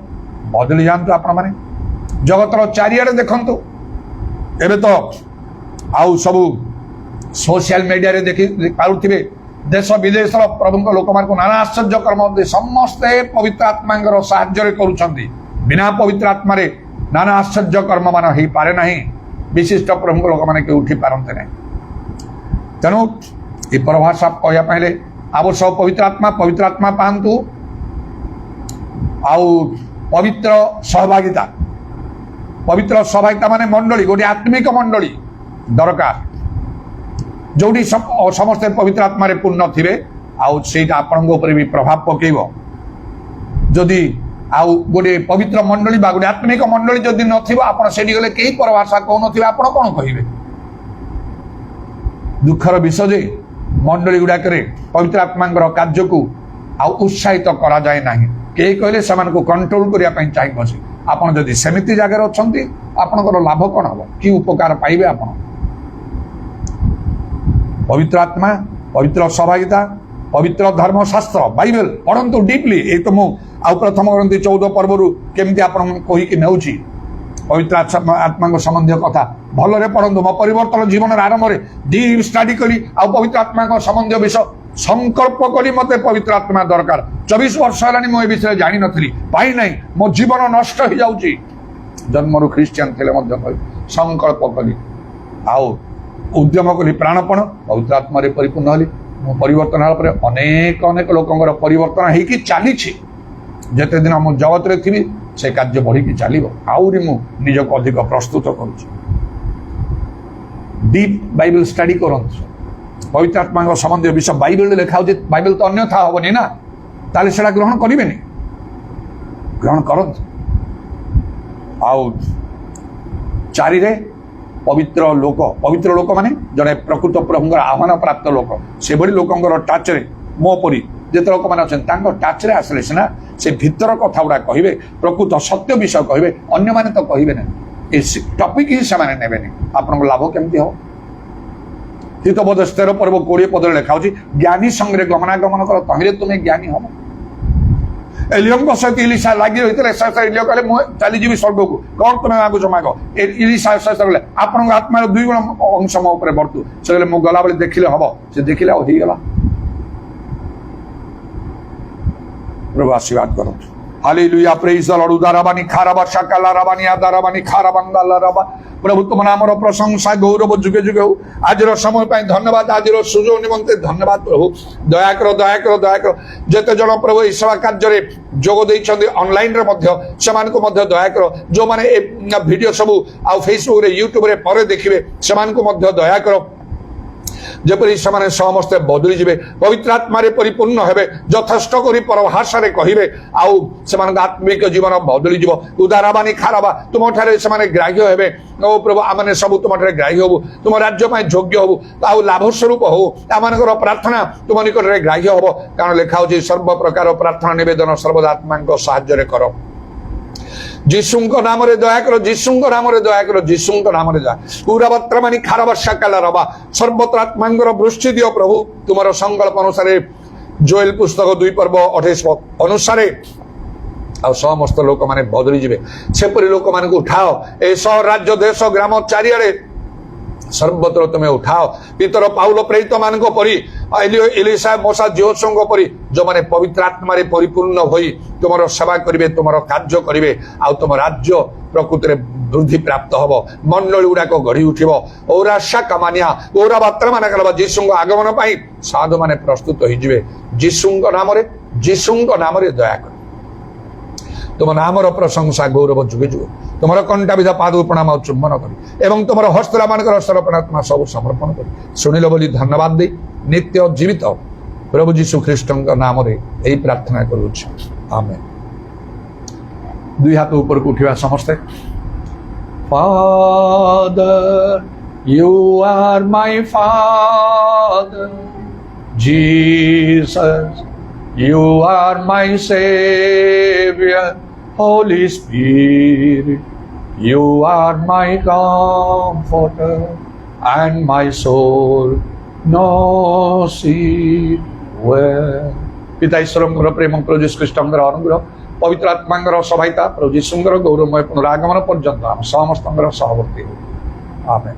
बदली जातु आपण मैंने जगतर चारिड़े देखु एवं तो आउ सबू सोशल मीडिया रे देखि पारुथिबे देश विदेश प्रभु लोक मान नाना आश्चर्य कर्म समस्ते पवित्र आत्मा साहाय्य करुछंती बिना पवित्र आत्मा नाना आश्चर्य कर्म मान हो पारे ना विशिष्ट प्रभु लोक मैंने के उठी पारते ना तेणु ये परभाषा कहवाई आवश्यक पवित्र आत्मा पातु आउ पवित्र सहभागिता माने मंडली गोटे आत्मिक मंडली दरकार जोटी समस्ते पवित्र आत्मा पूर्ण थे आपण भी प्रभाव पकेब जदि आउ गोटे पवित्र मंडली गोटे आत्मिक मंडली जदि नसे गले कई परभाषा कहून आप कौन कहे दुखर विषय जे मंडली गुड़ाक पवित्र आत्मा कार्य को उत्साहित करा जाए ना कई कहले से कंट्रोल करने चाहिए बस आपड़ जदि सेमती जगार अच्छा आपंकर लाभ कौन हम कि उपकार पाइबे आप पवित्र आत्मा पवित्र सहभागिता पवित्र धर्मशास्त्र बाइबल पढ़ंतु डीपली ये तो मुझ प्रथम ग्रंथि 14 पर्व केमती आप कहीकि नौ पवित्र आत्मा संबंधी कथा भलरे पढ़ंतु मो परिवर्तन जीवन आरंभ में डीप स्टडी करी आ पवित्र आत्मा संबंधी विषय संकल्प करी मते पवित्र आत्मा दरकार 24 वर्ष है मुझे विषय जानी नी पाई ना मो जीवन नष्ट हो जाऊँगी जन्मरु ख्रीस्टियान थे संकल्प कली आओ उद्यम कली प्राणपण पवित्र आत्मा परिपूर्ण हली मो परिवर्तन पर अनेक अनेक लोकंर परिवर्तन होगी चली जिते दिन मो जगत रे थी से कार्य बढ़ी चलो आहरी मुझक अधिक प्रस्तुत करुँच डीप बाइबल स्टडी करंतु पवित्र आत्मा संबंधी विषय बाइबल लिखा हो बाइबल तो अन्यथा हेनी ना ताले सेटा ग्रहण करेंगे ग्रहण करंतु आउ चारि पवित्र लोक माने जड़े प्रकृत प्रभुंर आह्वान प्राप्त लोक से भली लोकंर टाचरे मो परी जिते लोक मैंने अच्छा टाचरे आसले सीना से भितर कथा गुड़ा कहे प्रकृत सत्य विषय कहे अन्य माने तो कहे ना ये टपिक ही से ने आपन लाभ केमती हो हितबोध 13 पर्व 20 पद लिखा ज्ञानी संगे गमनागमन कर तहिरे तुम्हें ज्ञानी हम एलियम सहित इलिशा लगी रही इलिया कहले चलीजी स्वर्ग को कौन तुम्हें मागुच माग इलिशा सहित कहले आपन आत्मार 2 गुण अंश मो ऊपर बर्तु से कहले मु गला बेले देखिले हम से देखिले हो गला प्रभु आशीर्वाद करो हालेलुया प्रेज द लॉर्ड उदाराबानी खाराबा शाकाला राबानी आदाराबानी खाराबांगा लाराबा प्रभु तुम नामर प्रशंसा गौरव जुगे जुगे हो आज समय धन्यवाद आज सुजोग निमंते धन्यवाद प्रभु दया कर दया कर दया कर जेते जन प्रभु ई सेवा कार्य जोग देइछन्ते ऑनलाइन रे मध्य समान को मध्य दया कर जो माने वीडियो सब आ फेसबुक रे यूट्यूब रे परे देखिबे समान को मध्य दया कर जेपरी से समस्ते बदली जाए पवित्र आत्मा परिपूर्ण हेबे यथेष्ट करी परभाषा कहे आउ से आत्मिक जीवन बदली जीव उदाराबानी खाराबा तुम ठारे से ग्राह्य हेबे ओ प्रभु आम सब तुम ठारे ग्राह्य हबु तुम राज्य योग्य हबु आउ लाभ स्वरूप हो आम प्रार्थना तुम निकट में ग्राह्य हम कारण लिखा हो सर्व प्रकार प्रार्थना निवेदन सर्वदा आत्मा साहाय्य कर जीशुंक नाम रे दया करो जीशुंक नाम रे दया करो जीशुंक नाम रे जा पूरा बत्रमानी खारवर्षा काला रबा सर्वत्र आत्मांगर वृष्टि दियो प्रभु तुम्हारा संकल्प अनुसार जोएल पुस्तक 2 पर्व 28 अनुसार आ समस्त लोक माने बदली जिवे सेपरि लोक माने को उठाओ ए शहर राज्य देश ग्राम चारियाडे सर्वत्र तुम्हें उठाओ पितर पाउल प्रेरित मान परी एलिशा मोसा जिहोशुओं परी जो माने पवित्र आत्मा परिपूर्ण होई तुमर सेवा करिवे तुमर कार्य करिवे आ तुम राज्य प्रकृति वृद्धि प्राप्त हब मंडली गुड़ाक गढ़ी उठिब ओरा शाकामानिया ओरा बात्रा मान कलबा जीशुंग आगमन पाई साधु माने प्रस्तुत होइजिवे जीशुंग नाम रे दया कर तुम नामर प्रशंसा गौरव जुगे जुगे तुम कंटा विधा पाद प्रणाम चुम्बन कर एवं तुम हस्तला मान सर्वपणात्मा सब समर्पण कर शुणिल बोली धन्यवाद दे नित्य जीवित प्रभु जीशु ख्रीष्ट नाम रे यही प्रार्थना करुछ आमेन। 2 हाथ ऊपर को उठिबा समस्ते father you are my father Jesus you are my saviour Holy Spirit, you are my comforter, and my soul knows it well. पिता ईश्वर प्रेम प्रभु जीशु ख्रीष्ट अनुग्रह पवित्र आत्मा सहायता प्रभु जीशु गौरवमय पुनरागमन पर्यंत आम समस्त सहवर्ती आमेन।